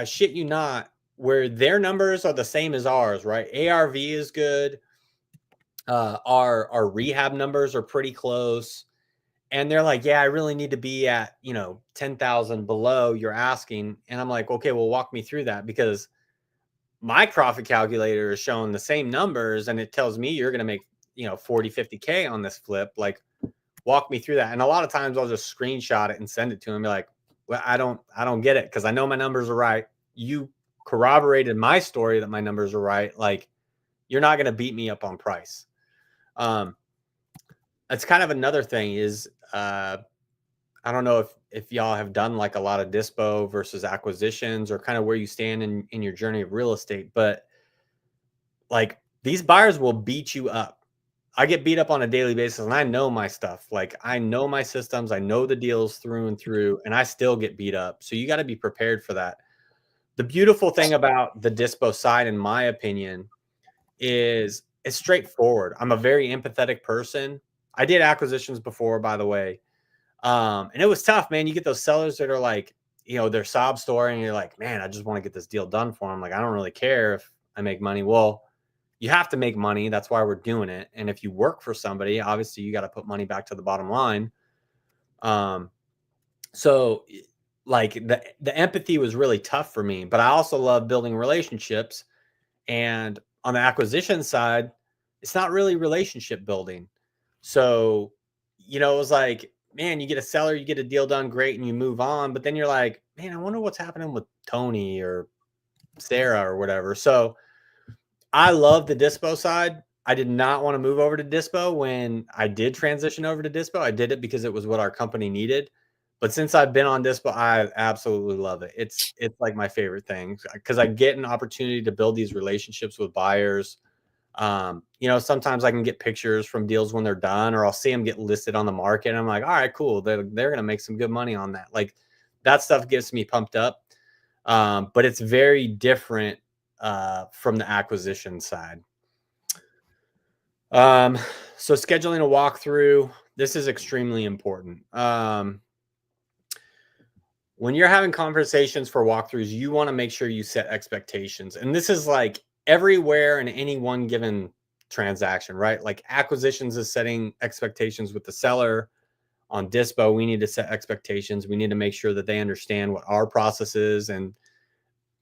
shit you not, where their numbers are the same as ours, right? ARV is good. Our rehab numbers are pretty close. And they're like, yeah, I really need to be at, 10,000 below you're asking. And I'm like, okay, well, walk me through that, because my profit calculator is showing the same numbers and it tells me you're going to make, 40, 50K on this flip. Like, walk me through that. And a lot of times I'll just screenshot it and send it to him. Be like, well, I don't get it, because I know my numbers are right. You corroborated my story that my numbers are right. Like, you're not going to beat me up on price. That's kind of another thing is, I don't know if y'all have done like a lot of dispo versus acquisitions, or kind of where you stand in your journey of real estate, but like, these buyers will beat you up. I get beat up on a daily basis, and I know my stuff. Like, I know my systems, I know the deals through and through, and I still get beat up. So you got to be prepared for that. The beautiful thing about the dispo side, in my opinion, is it's straightforward. I'm a very empathetic person. I did acquisitions before, by the way. And it was tough, man. You get those sellers that are like, their sob story, and you're like, man, I just want to get this deal done for them. Like, I don't really care if I make money. Well, you have to make money. That's why we're doing it. And if you work for somebody, obviously you got to put money back to the bottom line. So like, the empathy was really tough for me, but I also love building relationships. And on the acquisition side, it's not really relationship building. So, it was like, man, you get a seller, you get a deal done, great, and you move on. But then you're like, man, I wonder what's happening with Tony or Sarah or whatever. So I love the dispo side. I did not want to move over to dispo when I did transition over to dispo. I did it because it was what our company needed. But since I've been on dispo, I absolutely love it. It's like my favorite thing, because I get an opportunity to build these relationships with buyers. Sometimes I can get pictures from deals when they're done, or I'll see them get listed on the market. And I'm like, all right, cool. They're going to make some good money on that. Like, that stuff gets me pumped up. But it's very different from the acquisition side. So scheduling a walkthrough, this is extremely important. When you're having conversations for walkthroughs, you want to make sure you set expectations. And this is like everywhere in any one given transaction, right? Like, acquisitions is setting expectations with the seller. On dispo, we need to set expectations. We need to make sure that they understand what our process is. And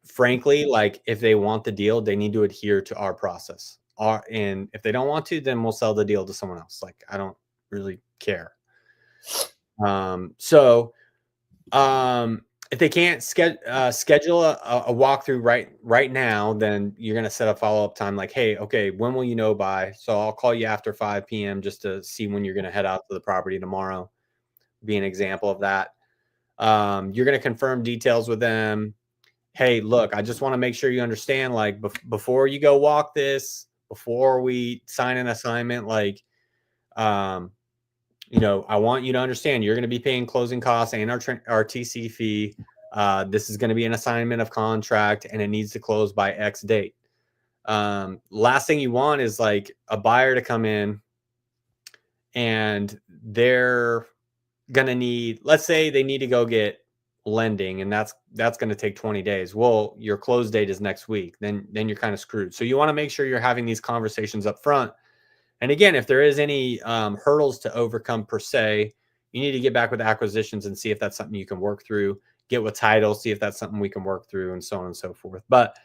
frankly, like, if they want the deal, they need to adhere to our process. And if they don't want to, then we'll sell the deal to someone else. Like, I don't really care. If they can't schedule a walkthrough right now, then you're going to set a follow-up time. Like, hey, okay, when will you know by? So I'll call you after 5 p.m. just to see when you're going to head out to the property tomorrow. Be an example of that. You're going to confirm details with them. Hey, look, I just want to make sure you understand, like, before you go walk this, before we sign an assignment, like, I want you to understand you're going to be paying closing costs and our TC fee. This is going to be an assignment of contract, and it needs to close by X date. Last thing you want is like a buyer to come in and they're going to need, let's say they need to go get lending, and that's going to take 20 days. Well, your close date is next week. Then you're kind of screwed. So you want to make sure you're having these conversations up front. And again, if there is any hurdles to overcome per se, you need to get back with acquisitions and see if that's something you can work through. Get with title, see if that's something we can work through, and so on and so forth. But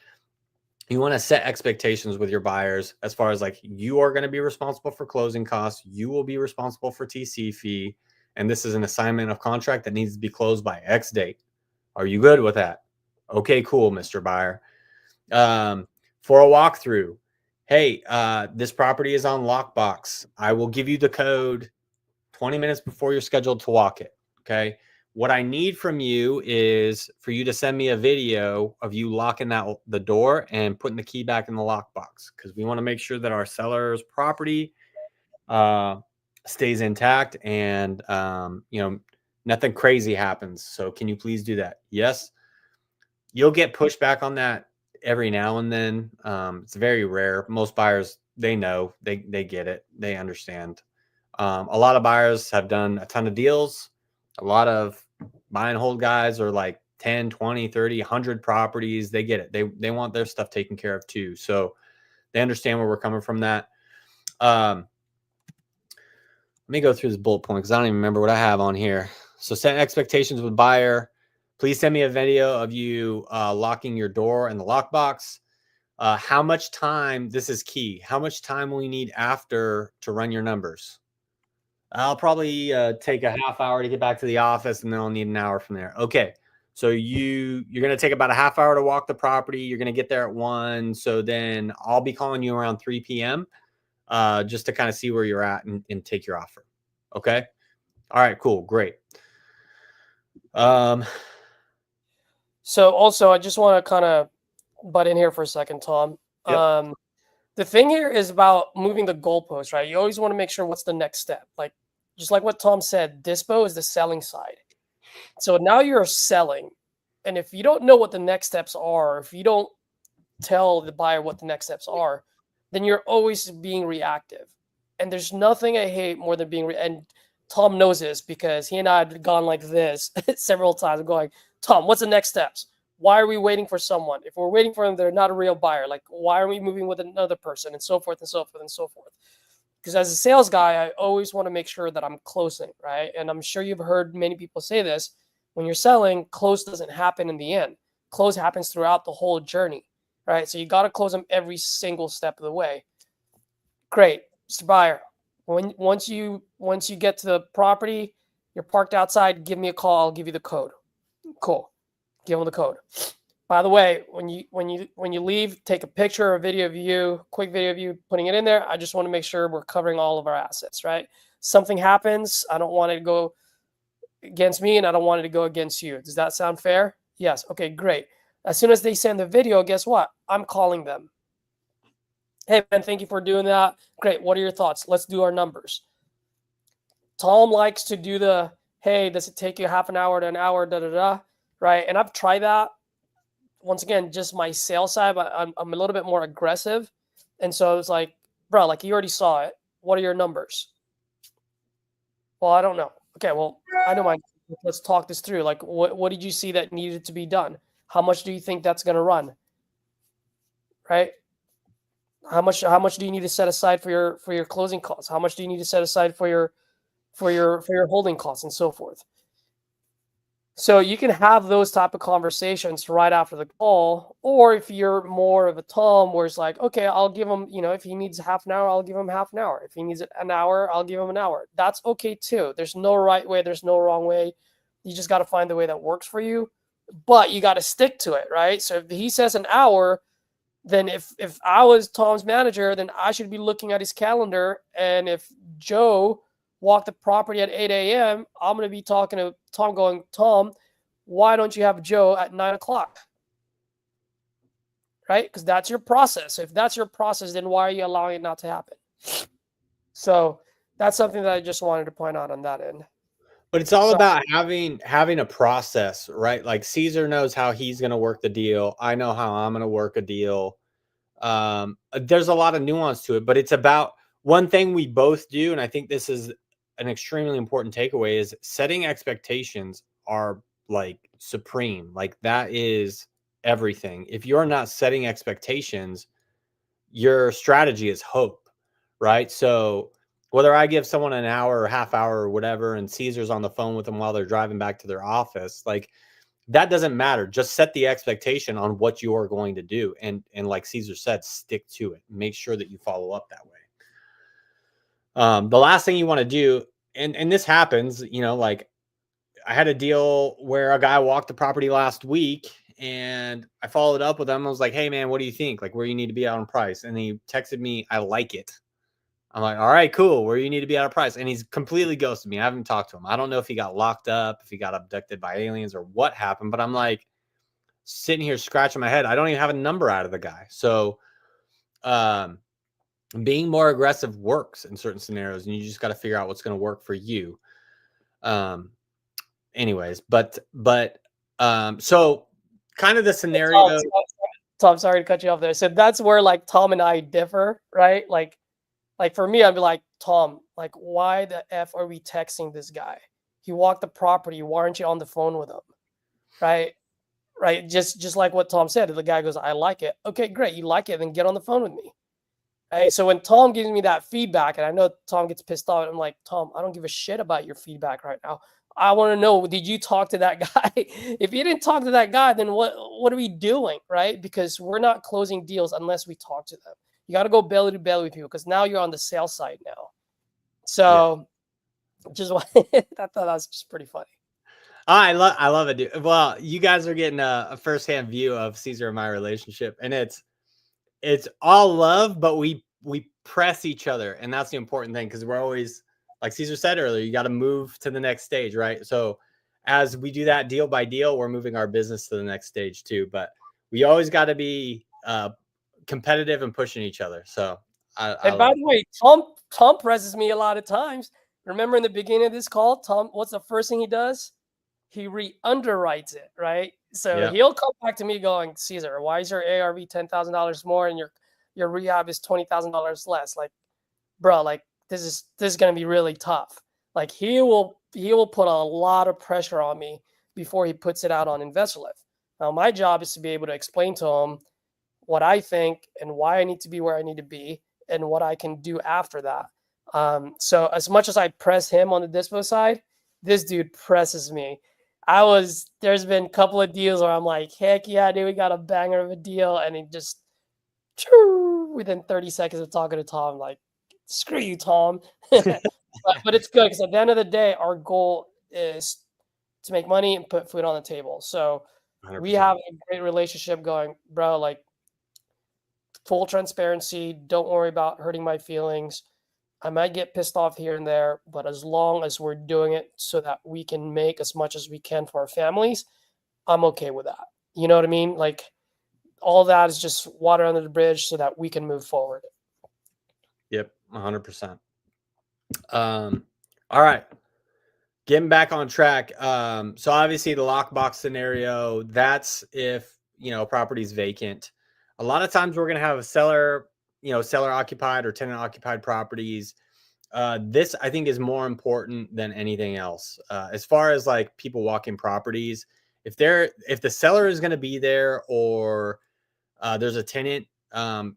you want to set expectations with your buyers as far as like, you are going to be responsible for closing costs. You will be responsible for TC fee. and this is an assignment of contract that needs to be closed by X date. Are you good with that? Okay, cool, Mr. Buyer. For a walkthrough, hey, this property is on lockbox. I will give you the code 20 minutes before you're scheduled to walk it. Okay. What I need from you is for you to send me a video of you locking the door and putting the key back in the lockbox, because we want to make sure that our seller's property stays intact and nothing crazy happens. So can you please do that? Yes. You'll get pushback on that every now and then. It's very rare. Most buyers, they know, they get it, they understand. A lot of buyers have done a ton of deals. A lot of buy and hold guys are like 10, 20, 30, 100 properties. They get it. They want their stuff taken care of too. So they understand where we're coming from that. Let me go through this bullet point because I don't even remember what I have on here. So set expectations with buyer. Please send me a video of you locking your door and the lockbox. How much time, this is key, how much time will you need after to run your numbers? I'll probably take a half hour to get back to the office, and then I'll need an hour from there. Okay. So you're going to take about a half hour to walk the property. You're going to get there at 1. So then I'll be calling you around 3 p.m. Just to kind of see where you're at and take your offer. Okay. All right, cool. Great. So also, I just want to kind of butt in here for a second, Tom. Yep. The thing here is about moving the goalpost, right? You always want to make sure what's the next step. Like, just like what Tom said, Dispo is the selling side. So now you're selling. And if you don't know what the next steps are, if you don't tell the buyer what the next steps are, then you're always being reactive. And there's nothing I hate more than being and Tom knows this because he and I had gone like this several times, going, Tom, what's the next steps? Why are we waiting for someone? If we're waiting for them, they're not a real buyer. Like, why are we moving with another person? And so forth and so forth and so forth. Because as a sales guy, I always want to make sure that I'm closing, right? And I'm sure you've heard many people say this. When you're selling, close doesn't happen in the end. Close happens throughout the whole journey, right? So you got to close them every single step of the way. Great, Mr. Buyer. Once you get to the property, you're parked outside, give me a call. I'll give you the code. Cool. Give them the code. By the way, when you leave, take a picture or a video of you, quick video of you putting it in there. I just want to make sure we're covering all of our assets, right? Something happens, I don't want it to go against me, and I don't want it to go against you. Does that sound fair? Yes. Okay, great. As soon as they send the video, guess what? I'm calling them. Hey, man, thank you for doing that. Great. What are your thoughts? Let's do our numbers. Tom likes to do the, hey, does it take you half an hour to an hour, da-da-da, right? And I've tried that. Once again, just my sales side, but I'm a little bit more aggressive. And so it's like, bro, like you already saw it. What are your numbers? Well, I don't know. Okay, well, I know my, let's talk this through. Like, what did you see that needed to be done? How much do you think that's going to run? Right? How much do you need to set aside for your closing costs? How much do you need to set aside for your holding costs and so forth? So you can have those type of conversations right after the call, or if you're more of a Tom, where it's like, okay, I'll give him, if he needs half an hour, I'll give him half an hour. If he needs an hour, I'll give him an hour. That's okay too. There's no right way. There's no wrong way. You just got to find the way that works for you, but you got to stick to it, right? So if he says an hour, then if I was Tom's manager, then I should be looking at his calendar. And if Joe walked the property at 8 a.m., I'm going to be talking to Tom going, Tom, why don't you have Joe at 9 o'clock? Right? Because that's your process. If that's your process, then why are you allowing it not to happen? So that's something that I just wanted to point out on that end. But it's all about having a process, right? Like Caesar knows how he's going to work the deal. I know how I'm going to work a deal. There's a lot of nuance to it, but it's about one thing we both do. And I think this is an extremely important takeaway, is setting expectations are like supreme. Like that is everything. If you're not setting expectations, your strategy is hope, right? So whether I give someone an hour or half hour or whatever, and Caesar's on the phone with them while they're driving back to their office, like that doesn't matter. Just set the expectation on what you are going to do. And like Caesar said, stick to it. Make sure that you follow up that way. The last thing you want to do, and this happens, you know, like I had a deal where a guy walked the property last week and I followed up with him. I was like, hey man, what do you think? Like where you need to be out on price? And he texted me, I like it. I'm like, all right, cool. Where you need to be out of price. And he's completely ghosted me. I haven't talked to him. I don't know if he got locked up, if he got abducted by aliens or what happened, but I'm like sitting here scratching my head. I don't even have a number out of the guy. So, being more aggressive works in certain scenarios, and you just got to figure out what's going to work for you. Anyways, so kind of the scenario. Tom, sorry to cut you off there. So that's where like Tom and I differ, right? Like for me, I'd be like, Tom, like why the F are we texting this guy? He walked the property. Why aren't you on the phone with him? Right? Right. Just like what Tom said. The guy goes, I like it. Okay, great. You like it, then get on the phone with me. Right. So when Tom gives me that feedback, and I know Tom gets pissed off, I'm like, Tom, I don't give a shit about your feedback right now. I want to know, did you talk to that guy? If you didn't talk to that guy, then what are we doing? Right? Because we're not closing deals unless we talk to them. You got to go belly to belly with people because now you're on the sales side now. So just I thought that was just pretty funny. I love it, dude. Well, you guys are getting a firsthand view of Caesar and my relationship, and it's all love, but we press each other, and that's the important thing because we're always, like Caesar said earlier, you got to move to the next stage, right? So as we do that deal by deal, we're moving our business to the next stage too. But we always got to be competitive and pushing each other. So And by the way, Tom presses me a lot of times. Remember in the beginning of this call, Tom, what's the first thing he does? He re-underwrites it, right? So he'll come back to me going, Caesar, why is your ARV $10,000 more and your rehab is $20,000 less? Like, bro, like this is gonna be really tough. Like he will put a lot of pressure on me before he puts it out on InvestorLift. Now my job is to be able to explain to him what I think and why I need to be where I need to be and what I can do after that. So as much as I press him on the Dispo side, this dude presses me. There's been a couple of deals where I'm like, heck yeah, dude, we got a banger of a deal. And he just, within 30 seconds of talking to Tom, like, screw you, Tom. but it's good because at the end of the day, our goal is to make money and put food on the table. So 100%. We have a great relationship going, bro, like full transparency. Don't worry about hurting my feelings. I might get pissed off here and there, but as long as we're doing it so that we can make as much as we can for our families, I'm okay with that. You know what I mean? Like all that is just water under the bridge so that we can move forward. Yep, 100%. All right. Getting back on track. So obviously the lockbox scenario, that's if, you know, property's vacant. A lot of times we're going to have a seller, you know, seller occupied or tenant occupied properties. This I think is more important than anything else. As far as like people walking properties, if the seller is going to be there or there's a tenant,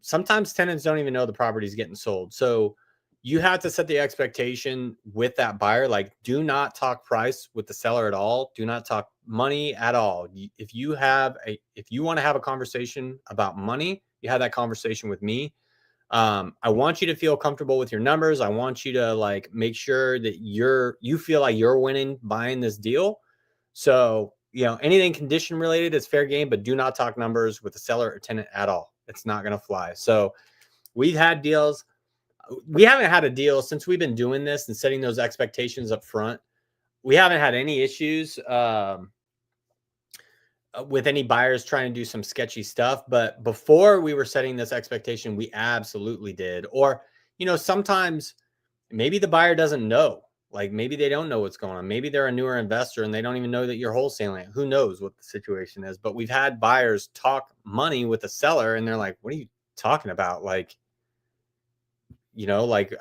sometimes tenants don't even know the property is getting sold. So you have to set the expectation with that buyer. Like, do not talk price with the seller at all. Do not talk money at all. If you want to have a conversation about money, you have that conversation with me. I want you to feel comfortable with your numbers. I want you to like make sure that you feel like you're winning buying this deal. So, you know, anything condition related is fair game, but do not talk numbers with the seller or tenant at all. It's not going to fly. So we've had deals. We haven't had a deal since we've been doing this and setting those expectations up front. We haven't had any issues with any buyers trying to do some sketchy stuff. But before we were setting this expectation, we absolutely did. Or, you know, sometimes maybe the buyer doesn't know. Like maybe they don't know what's going on. Maybe they're a newer investor and they don't even know that you're wholesaling. Who knows what the situation is? But we've had buyers talk money with the seller and they're like, what are you talking about? Like, you know, like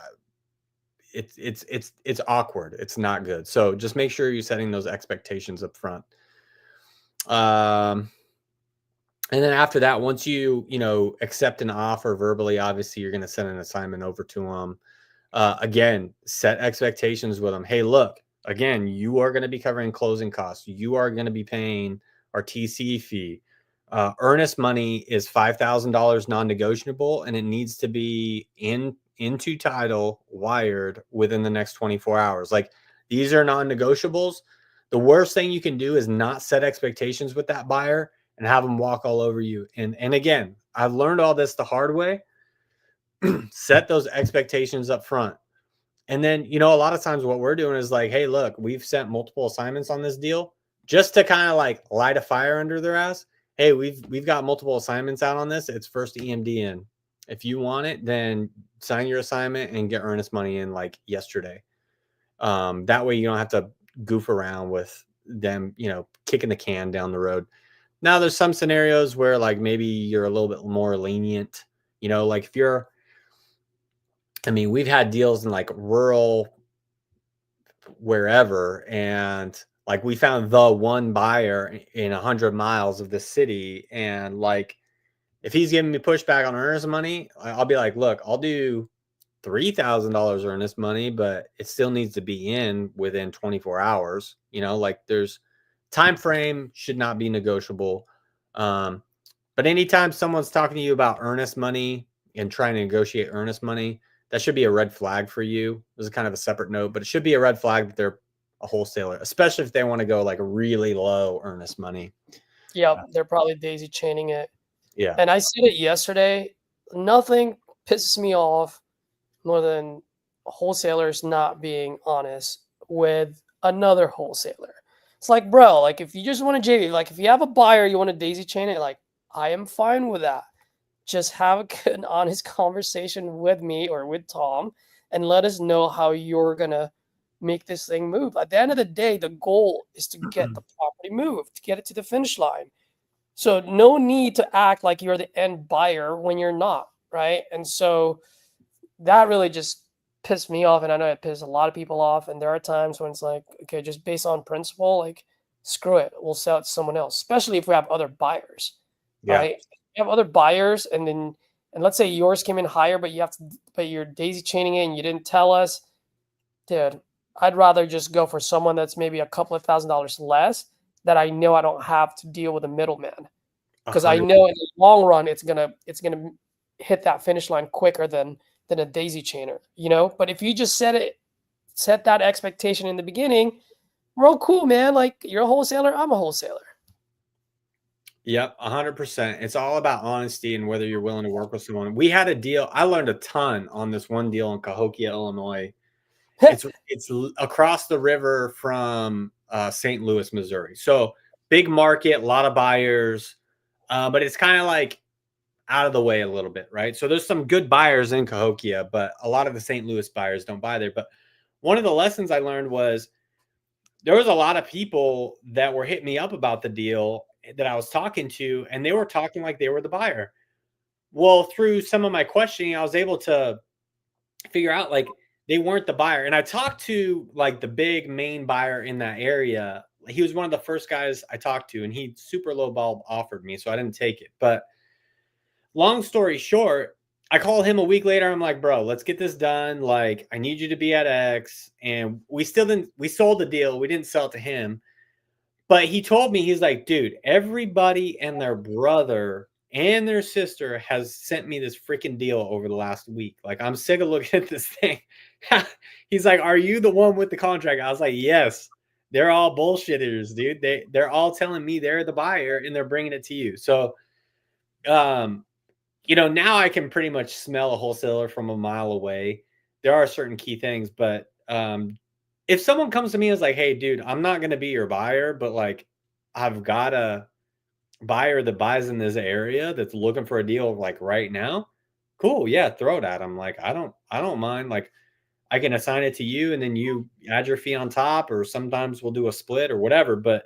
it's awkward. It's not good. So just make sure you're setting those expectations up front. And then after that, once you know, accept an offer verbally, obviously you're going to send an assignment over to them. Again, set expectations with them. Hey, look, again, you are going to be covering closing costs. You are going to be paying our TC fee. Earnest money is $5,000 non-negotiable, and it needs to be in into title wired within the next 24 hours. Like, these are non-negotiables. The worst thing you can do is not set expectations with that buyer and have them walk all over you. And again, I've learned all this the hard way. Set those expectations up front. And then, a lot of times what we're doing is like, hey, look, we've sent multiple assignments on this deal just to kind of like light a fire under their ass. Hey, we've got multiple assignments out on this. It's first EMD in. If you want it, then sign your assignment and get earnest money in like yesterday. That way you don't have to goof around with them, kicking the can down the road. Now, there's some scenarios where like maybe you're a little bit more lenient, like if you're, we've had deals in like rural wherever, and like we found the one buyer in 100 miles of the city, and like if he's giving me pushback on earnest money, I'll be like, look, I'll do $3,000 earnest money, but it still needs to be in within 24 hours. Like there's time frame should not be negotiable. But anytime someone's talking to you about earnest money and trying to negotiate earnest money, that should be a red flag for you. This is kind of a separate note, but it should be a red flag that they're a wholesaler, especially if they want to go like really low earnest money. Yeah, they're probably daisy chaining it. Yeah. And I said it yesterday. Nothing pisses me off more than wholesalers not being honest with another wholesaler. It's like, bro, like if you just want to JV, like if you have a buyer, you want to daisy chain it, like I am fine with that. Just have a good, honest conversation with me or with Tom and let us know how you're going to make this thing move. At the end of the day, the goal is to get the property moved, to get it to the finish line. So no need to act like you're the end buyer when you're not, right? And so that really just pissed me off. And I know it pissed a lot of people off. And there are times when it's like, okay, just based on principle, like screw it. We'll sell it to someone else, especially if we have other buyers, right? You have other buyers and let's say yours came in higher, but you're daisy chaining it and you didn't tell us, dude, I'd rather just go for someone that's maybe a couple of $1,000s less that I know I don't have to deal with a middleman, because I know in the long run it's gonna hit that finish line quicker than a daisy chainer, But if you just set that expectation in the beginning, we're all cool, man. Like you're a wholesaler, I'm a wholesaler. Yep, 100%. It's all about honesty and whether you're willing to work with someone. We had a deal. I learned a ton on this one deal in Cahokia, Illinois. It's across the river from St. Louis, Missouri. So big market, a lot of buyers, but it's kind of like out of the way a little bit, right? So there's some good buyers in Cahokia, but a lot of the St. Louis buyers don't buy there. But one of the lessons I learned was there was a lot of people that were hitting me up about the deal that I was talking to, and they were talking like they were the buyer. Well, through some of my questioning, I was able to figure out like they weren't the buyer. And I talked to like the big main buyer in that area. He was one of the first guys I talked to, and he super low ball offered me, so I didn't take it. But long story short, I called him a week later. I'm like, bro, let's get this done. Like, I need you to be at X. And we sold the deal. We didn't sell it to him. But he told me, he's like, dude, everybody and their brother and their sister has sent me this freaking deal over the last week. Like, I'm sick of looking at this thing. He's like, are you the one with the contract? I was like, yes. They're all bullshitters, dude. They're all telling me they're the buyer and they're bringing it to you. So, now I can pretty much smell a wholesaler from a mile away. There are certain key things, but if someone comes to me and is like, hey, dude, I'm not going to be your buyer, but like I've got a buyer that buys in this area that's looking for a deal like right now. Cool. Yeah. Throw it at them. Like, I don't mind. Like I can assign it to you and then you add your fee on top, or sometimes we'll do a split or whatever. But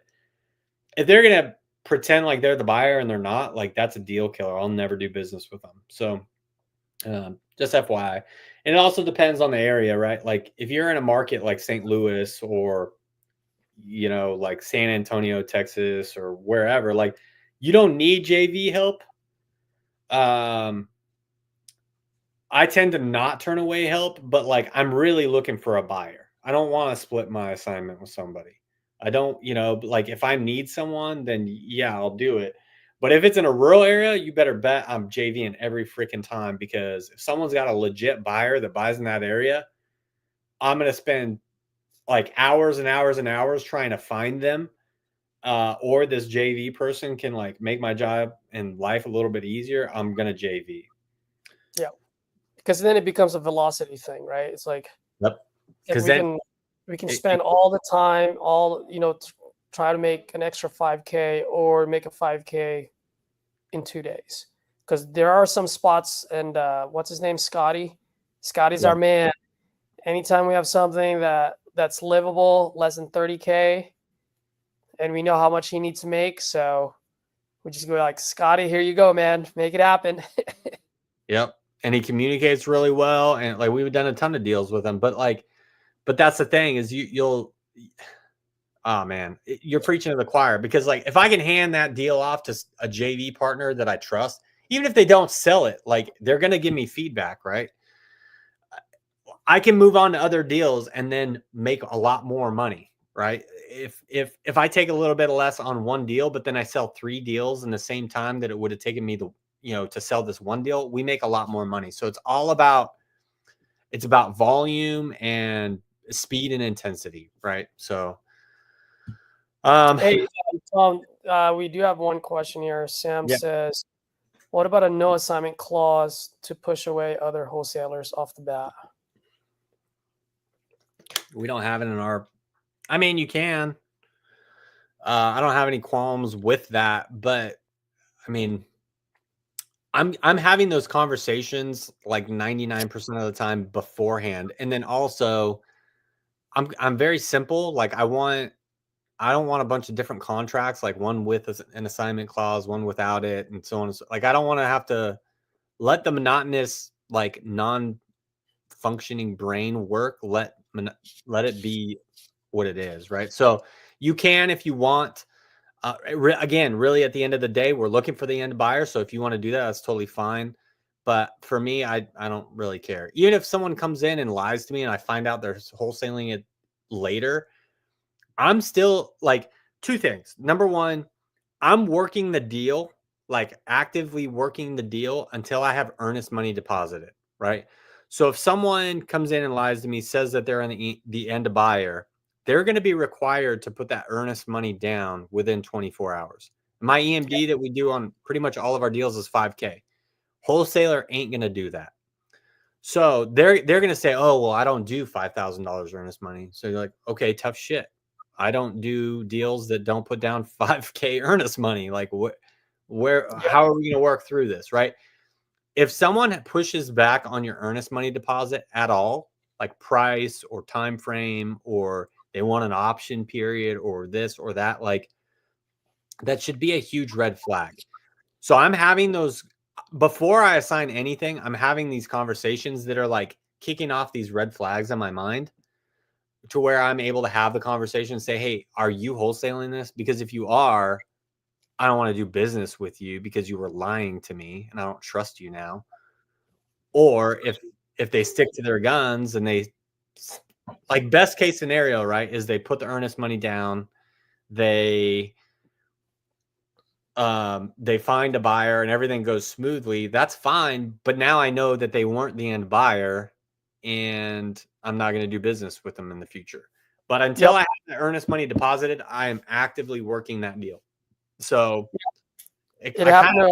if they're going to pretend like they're the buyer and they're not, like that's a deal killer. I'll never do business with them. So just FYI. And it also depends on the area, right? Like if you're in a market like St. Louis or, like San Antonio, Texas, or wherever, like you don't need JV help. I tend to not turn away help, but like I'm really looking for a buyer. I don't want to split my assignment with somebody. I don't, like if I need someone, then yeah, I'll do it. But if it's in a rural area, you better bet I'm JVing every freaking time, because if someone's got a legit buyer that buys in that area, I'm going to spend like hours and hours and hours trying to find them. Or this JV person can like make my job and life a little bit easier. I'm going to JV. Yeah. Because then it becomes a velocity thing, right? It's like, Yep. if Because then we can spend all the time, try to make an extra 5K or make a 5K in 2 days. Because there are some spots, and what's his name? Scotty's our man. Anytime we have something that's livable, less than 30K, and we know how much he needs to make, so we just go like, Scotty, here you go, man, make it happen. Yep. And he communicates really well, and like we've done a ton of deals with him, but that's the thing is you'll oh man, you're preaching to the choir, because like if I can hand that deal off to a JV partner that I trust, even if they don't sell it, like they're going to give me feedback, right? I can move on to other deals and then make a lot more money, right? If I take a little bit less on one deal, but then I sell 3 deals in the same time that it would have taken me to sell this one deal, we make a lot more money. So it's about volume and speed and intensity, right? So Hey, Tom, we do have one question here. Sam says, what about a no assignment clause to push away other wholesalers off the bat? we don't have it in our, I mean, you can. I don't have any qualms with that, but I mean, I'm having those conversations like 99% of the time beforehand. And then also I'm very simple. Like I don't want a bunch of different contracts, like one with an assignment clause, one without it, and so on. Like I don't want to have to let the monotonous, like non-functioning brain work. Let it be what it is, right? So you can, if you want. Again, really, at the end of the day, we're looking for the end buyer. So if you want to do that, that's totally fine. But for me, I don't really care. Even if someone comes in and lies to me and I find out they're wholesaling it later, I'm still like 2 things. Number one, I'm working the deal, like actively working the deal until I have earnest money deposited, right? So if someone comes in and lies to me, says that they're in the end buyer, they're going to be required to put that earnest money down within 24 hours. My EMD that we do on pretty much all of our deals is 5K. Wholesaler ain't going to do that. So they're going to say, oh, well, I don't do $5,000 earnest money. So you're like, okay, tough shit. I don't do deals that don't put down 5K earnest money. Like how are we going to work through this? Right. If someone pushes back on your earnest money deposit at all, like price or time frame, or they want an option period or this or that, like that should be a huge red flag. So I'm having those before I assign anything. I'm having these conversations that are like kicking off these red flags in my mind, to where I'm able to have the conversation and say, hey, are you wholesaling this? Because if you are, I don't want to do business with you because you were lying to me and I don't trust you now. Or if they stick to their guns and they, like, best case scenario, right, is they put the earnest money down, they find a buyer and everything goes smoothly, that's fine. But now I know that they weren't the end buyer and I'm not going to do business with them in the future. But until I have the earnest money deposited, I am actively working that deal. So I kind of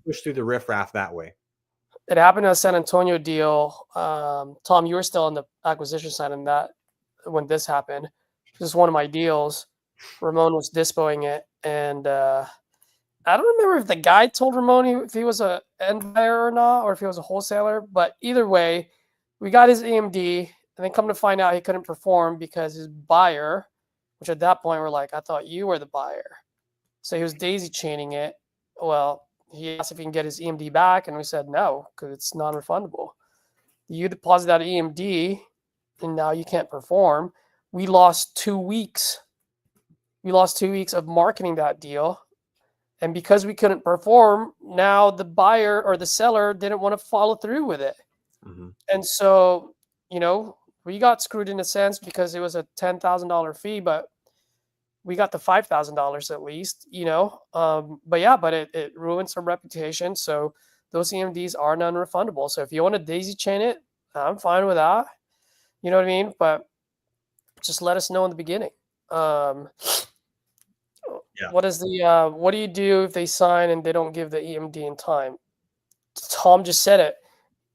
push through the riffraff that way. It happened to a San Antonio deal. Tom, you were still on the acquisition side in that when this happened. This is one of my deals. Ramon was dispoing it, and I don't remember if the guy told Ramon if he was a end buyer or not, or if he was a wholesaler. But either way, we got his EMD, and then come to find out he couldn't perform because his buyer, which at that point we're like, I thought you were the buyer. So he was daisy chaining it. Well, he asked if he can get his EMD back, and we said no, because it's non-refundable. You deposit that EMD, and now you can't perform. We lost 2 weeks. We lost 2 weeks of marketing that deal. And because we couldn't perform, now the buyer or the seller didn't want to follow through with it. Mm-hmm. And so, we got screwed in a sense because it was a $10,000 fee, but we got the $5,000 at least, but it ruins some reputation. So those EMDs are non-refundable. So if you want to daisy chain it, I'm fine with that. You know what I mean? But just let us know in the beginning. Yeah. What do you do if they sign and they don't give the EMD in time? Tom just said it.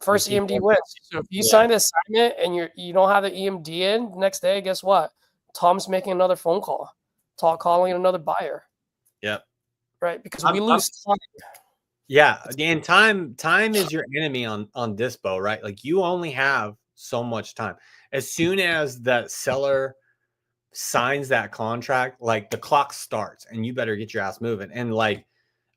First EMD wins. So if you sign the assignment and you don't have the EMD in next day, guess what? Tom's making another phone call, calling another buyer. Yep. Right, because we lose time. Yeah, and time is your enemy on Dispo, right? Like you only have so much time. As soon as that seller signs that contract, like the clock starts, and you better get your ass moving. And like,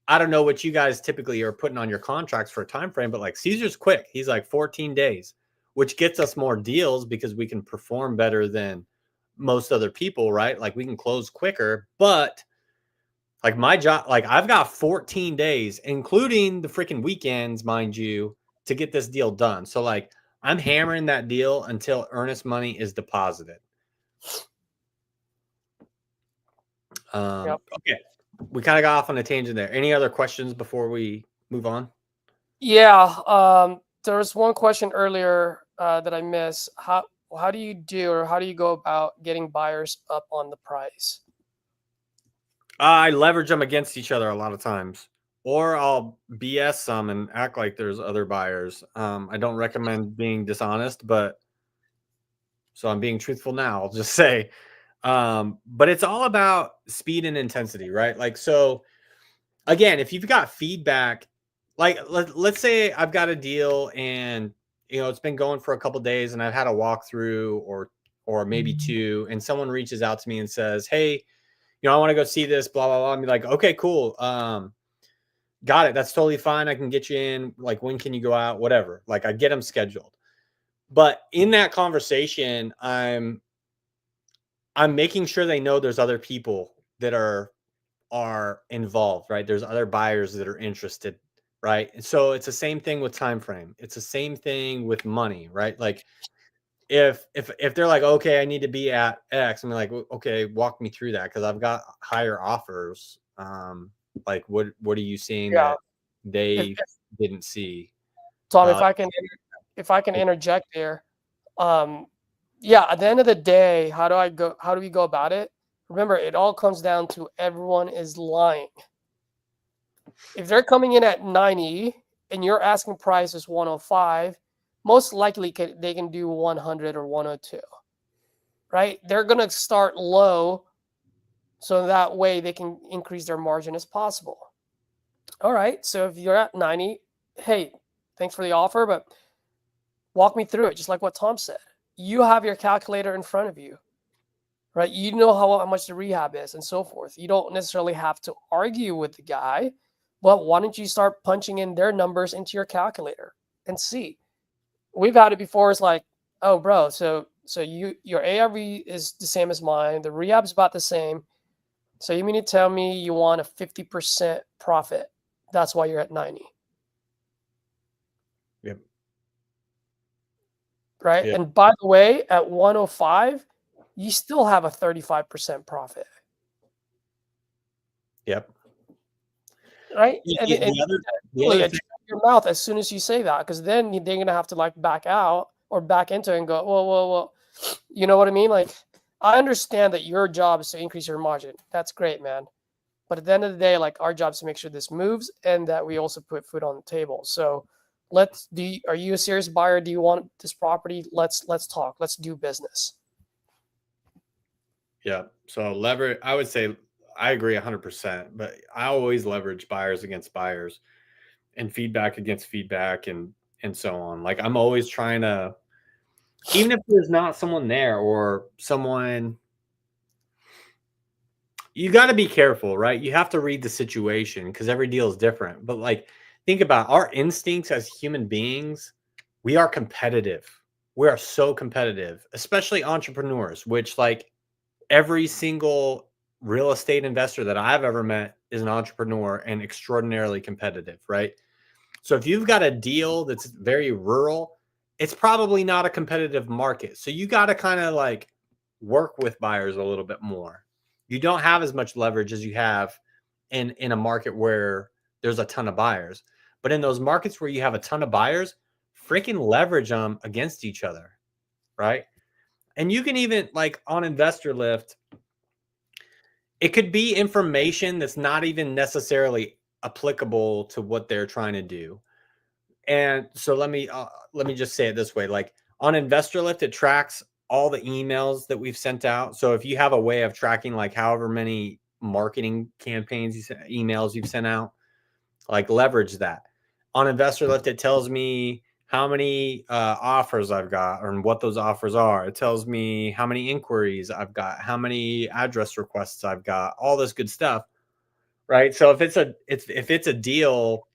I don't know what you guys typically are putting on your contracts for a time frame, but like Caesar's quick. He's like 14 days, which gets us more deals because we can perform better than most other people, right? Like we can close quicker, but like my job, like I've got 14 days, including the freaking weekends, mind you, to get this deal done. So like I'm hammering that deal until earnest money is deposited. Okay. We kind of got off on a tangent there. Any other questions before we move on? Yeah. There was one question earlier that I missed. How do you go about getting buyers up on the price? I leverage them against each other a lot of times, or I'll BS some and act like there's other buyers. I don't recommend being dishonest, but so I'm being truthful now. I'll just say, but it's all about speed and intensity, right? Like, so again, if you've got feedback, like let's say I've got a deal and it's been going for a couple days and I've had a walkthrough or maybe two, and someone reaches out to me and says, hey, I want to go see this, blah, blah, blah. I'm like, okay, cool. Got it. That's totally fine. I can get you in. Like, when can you go out? Whatever. Like, I get them scheduled. But in that conversation, I'm making sure they know there's other people that are involved, right? There's other buyers that are interested, right? And so it's the same thing with time frame. It's the same thing with money, right? Like, if they're like, okay, I need to be at X, I'm like, okay, walk me through that because I've got higher offers. Like what are you seeing that they didn't see? Tom, if I can interject there, at the end of the day, how do we go about it? Remember, it all comes down to everyone is lying. If they're coming in at 90 and your asking price is 105, most likely they can do 100 or 102, right? They're going to start low so that way they can increase their margin as possible. All right, so if you're at 90, hey, thanks for the offer, but walk me through it, just like what Tom said. You have your calculator in front of you, right? You know how much the rehab is and so forth. You don't necessarily have to argue with the guy, but why don't you start punching in their numbers into your calculator and see? We've had it before. It's like, oh, bro, so your ARV is the same as mine. The rehab's about the same. So you mean to tell me you want a 50% profit? That's why you're at 90. Yep. Right. Yep. And by the way, at 105, you still have a 35% profit. Yep. Right. The other thing, your mouth as soon as you say that, because then they're going to have to like back out or back into it and go, well, you know what I mean? Like, I understand that your job is to increase your margin. That's great, man. But at the end of the day, like our job is to make sure this moves and that we also put food on the table. So are you a serious buyer? Do you want this property? Let's talk. Let's do business. Yeah. So leverage, I would say I agree 100%, but I always leverage buyers against buyers and feedback against feedback and so on. Like I'm always trying to, even if there's not someone there or someone, you got to be careful, right? You have to read the situation because every deal is different. But like, think about our instincts as human beings. We are competitive. We are so competitive, especially entrepreneurs, which like every single real estate investor that I've ever met is an entrepreneur and extraordinarily competitive, right? So if you've got a deal that's very rural, it's probably not a competitive market. So you got to kind of like work with buyers a little bit more. You don't have as much leverage as you have in a market where there's a ton of buyers. But in those markets where you have a ton of buyers, freaking leverage them against each other, right? And you can even, like, on Investor Lift, it could be information that's not even necessarily applicable to what they're trying to do. And so let me just say it this way: like, on Investor Lift, it tracks all the emails that we've sent out. So if you have a way of tracking, like, however many marketing campaigns, emails you've sent out, like, leverage that. On Investor Lift, it tells me how many offers I've got and what those offers are. It tells me how many inquiries I've got, how many address requests I've got, all this good stuff, right? So if it's a deal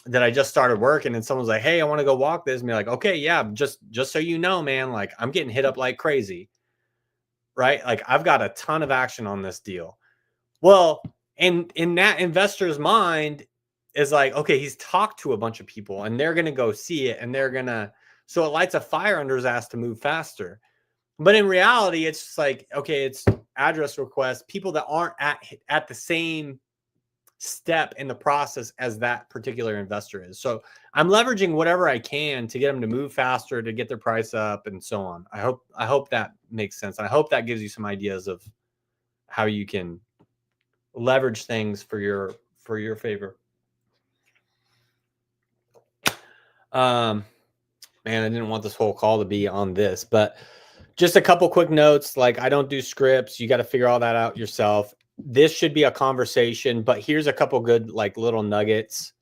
that I just started working and someone's like, "Hey, I want to go walk this," and be like, "Okay, yeah, just so you know, man, like, I'm getting hit up like crazy, right? Like, I've got a ton of action on this deal." Well, in that investor's mind is like, okay, he's talked to a bunch of people and they're gonna go see it, and so it lights a fire under his ass to move faster. But in reality, it's just like, okay, it's address requests, people that aren't at the same step in the process as that particular investor is. So I'm leveraging whatever I can to get them to move faster, to get their price up, and so on. I hope that makes sense. I hope that gives you some ideas of how you can leverage things for your favor. Man, I didn't want this whole call to be on this, but just a couple quick notes. Like, I don't do scripts. You got to figure all that out yourself. This should be a conversation, but here's a couple good, like, little nuggets.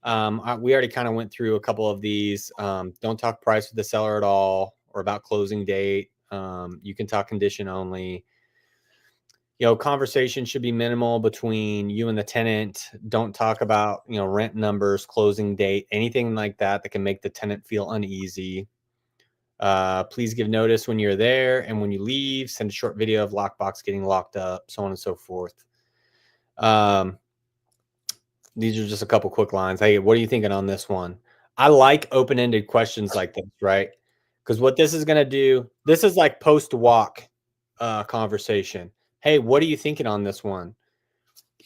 We already kind of went through a couple of these. Don't talk price with the seller at all, or about closing date. You can talk condition only. Conversation should be minimal between you and the tenant. Don't talk about, rent numbers, closing date, anything like that that can make the tenant feel uneasy. Please give notice when you're there and when you leave. Send a short video of lockbox getting locked up, so on and so forth. These are just a couple quick lines. Hey, what are you thinking on this one? I like open-ended questions like this, right? Because what this is going to do, this is like post-walk conversation. Hey, what are you thinking on this one?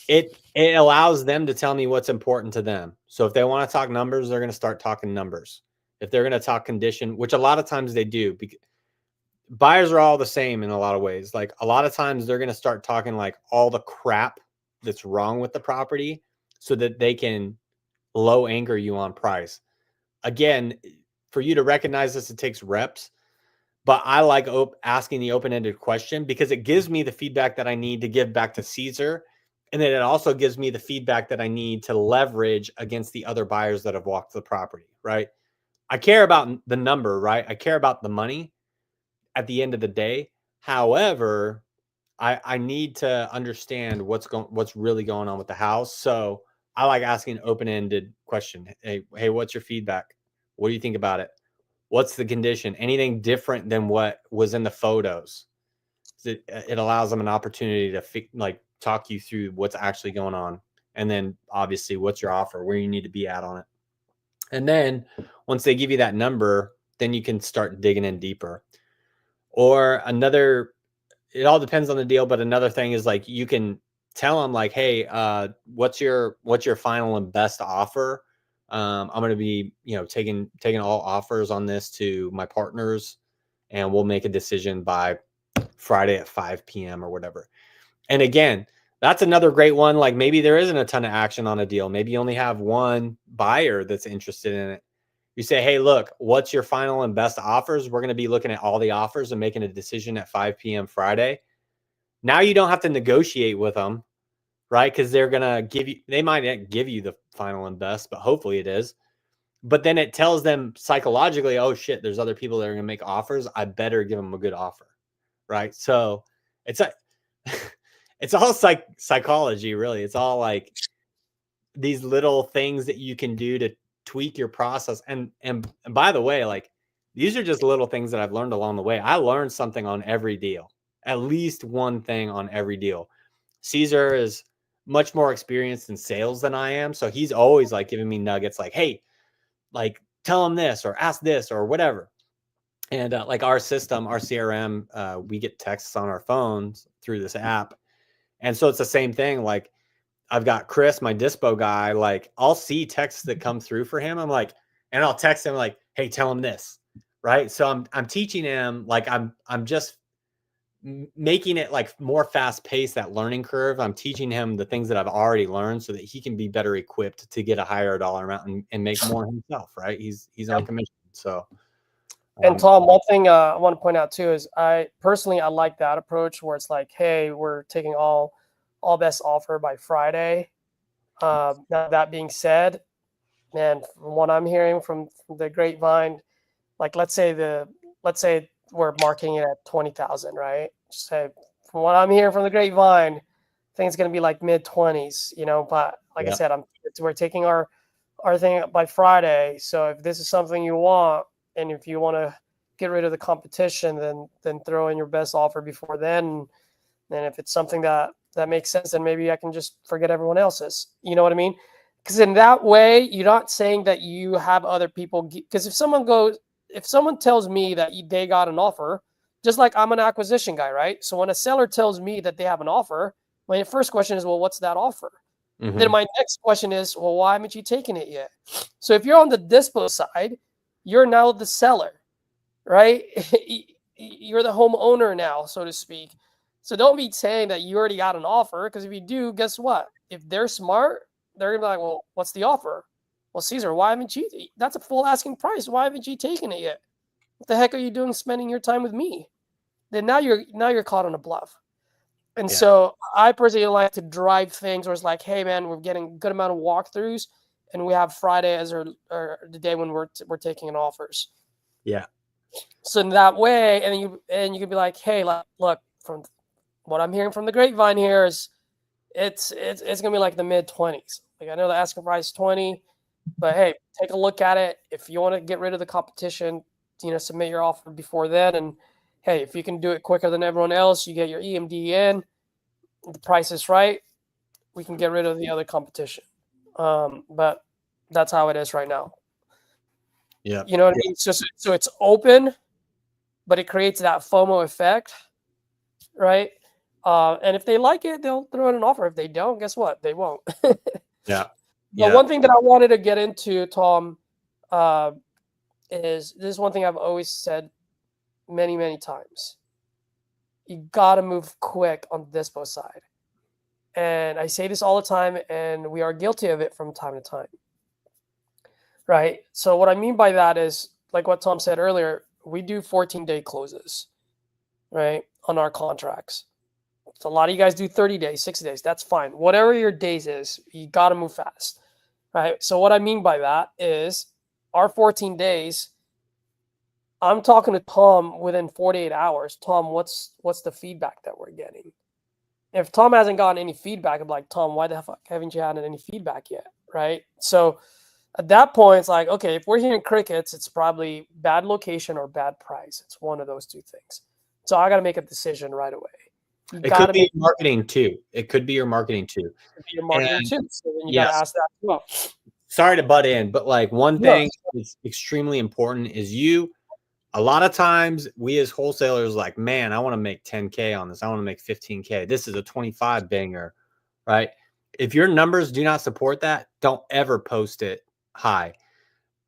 It allows them to tell me what's important to them. So if they want to talk numbers, they're going to start talking numbers. If they're going to talk condition, which a lot of times they do, because buyers are all the same in a lot of ways. Like, a lot of times they're going to start talking like all the crap that's wrong with the property so that they can low anger you on price. Again, for you to recognize this, it takes reps. But I like asking the open-ended question because it gives me the feedback that I need to give back to Caesar. And then it also gives me the feedback that I need to leverage against the other buyers that have walked the property, right? I care about the number, right? I care about the money at the end of the day. However, I need to understand what's really going on with the house. So I like asking an open-ended question. Hey, what's your feedback? What do you think about it? What's the condition? Anything different than what was in the photos? It allows them an opportunity to talk you through what's actually going on. And then obviously, what's your offer, where you need to be at on it. And then once they give you that number, then you can start digging in deeper. Or it all depends on the deal, but another thing is, like, you can tell them, like, hey, what's your final and best offer? I'm going to be, taking all offers on this to my partners, and we'll make a decision by Friday at 5 p.m. or whatever. And again, that's another great one. Like, maybe there isn't a ton of action on a deal. Maybe you only have one buyer that's interested in it. You say, hey, look, what's your final and best offers? We're going to be looking at all the offers and making a decision at 5 p.m. Friday. Now you don't have to negotiate with them, right? Because they might not give you the final and best, but hopefully it is. But then it tells them psychologically, oh shit, there's other people that are going to make offers. I better give them a good offer, right? So it's it's all psychology, really. It's all like these little things that you can do to tweak your process. And by the way, like, these are just little things that I've learned along the way. I learned something on every deal, at least one thing on every deal. Caesar is much more experienced in sales than I am. So he's always like giving me nuggets like, hey, like, tell them this or ask this or whatever. And like, our system, our CRM, we get texts on our phones through this app. And so it's the same thing. Like I've got Chris, my Dispo guy, like I'll see texts that come through for him. I'm like, and I'll text him like, hey, tell him this. Right. So I'm teaching him, like I'm just making it like more fast paced, that learning curve. I'm teaching him the things that I've already learned so that he can be better equipped to get a higher dollar amount and make more himself. Right. He's on commission. So, and Tom, one thing I want to point out too is I like that approach where it's like, hey, we're taking all best offer by Friday. Now that being said, man, from what I'm hearing from the grapevine, like let's say we're marketing it at 20,000, right? Say from what I'm hearing from the grapevine, I think it's gonna be like mid-20s, you know. But like I said, we're taking our thing by Friday. So if this is something you want, and if you want to get rid of the competition, then throw in your best offer before then. And if it's something that makes sense, then maybe I can just forget everyone else's. You know what I mean? Because in that way, you're not saying that you have other people. Because if someone tells me that they got an offer, just like I'm an acquisition guy, right? So when a seller tells me that they have an offer, my first question is, well, what's that offer? mm-hmm. Then my next question is, well, why haven't you taken it yet? So if you're on the Dispo side, you're now the seller, right? You're the homeowner now, so to speak. So don't be saying that you already got an offer, because if you do, guess what? If they're smart, they're gonna be like, well, what's the offer? Well, Caesar, why haven't you? That's a full asking price. Why haven't you taken it yet? What the heck are you doing spending your time with me? Then now you're caught on a bluff. And so I personally like to drive things where it's like, hey man, we're getting a good amount of walkthroughs, and we have Friday as our the day when we're taking in offers. Yeah. So in that way, and you can be like, hey, look, from what I'm hearing from the grapevine here is it's gonna be like the mid-20s. Like I know the asking price is 20, but hey, take a look at it. If you want to get rid of the competition, submit your offer before then. And hey, if you can do it quicker than everyone else, you get your EMD in, the price is right, we can get rid of the other competition. But that's how it is right now. Yeah. You know what I mean? So it's open, but it creates that FOMO effect, right? And if they like it, they'll throw in an offer. If they don't, guess what? They won't. Yeah. But one thing that I wanted to get into, Tom, is this is one thing I've always said many, many times. You got to move quick on the Dispo side. And I say this all the time, and we are guilty of it from time to time. Right? So what I mean by that is, like what Tom said earlier, we do 14-day closes, right, on our contracts. So a lot of you guys do 30 days, 60 days. That's fine. Whatever your days is, you got to move fast, right? So what I mean by that is our 14 days, I'm talking to Tom within 48 hours. Tom, what's the feedback that we're getting? If Tom hasn't gotten any feedback, I'm like, Tom, why the fuck haven't you had any feedback yet, right? So at that point, it's like, okay, if we're hearing crickets, it's probably bad location or bad price. It's one of those two things. So I got to make a decision right away. It could be marketing too. It could be your marketing too. It could be your marketing too. So then you got to ask that as well. Sorry to butt in, but like one thing that's extremely important is a lot of times we as wholesalers like, man, I want to make 10K on this. I want to make 15K. This is a 25 banger, right? If your numbers do not support that, don't ever post it high.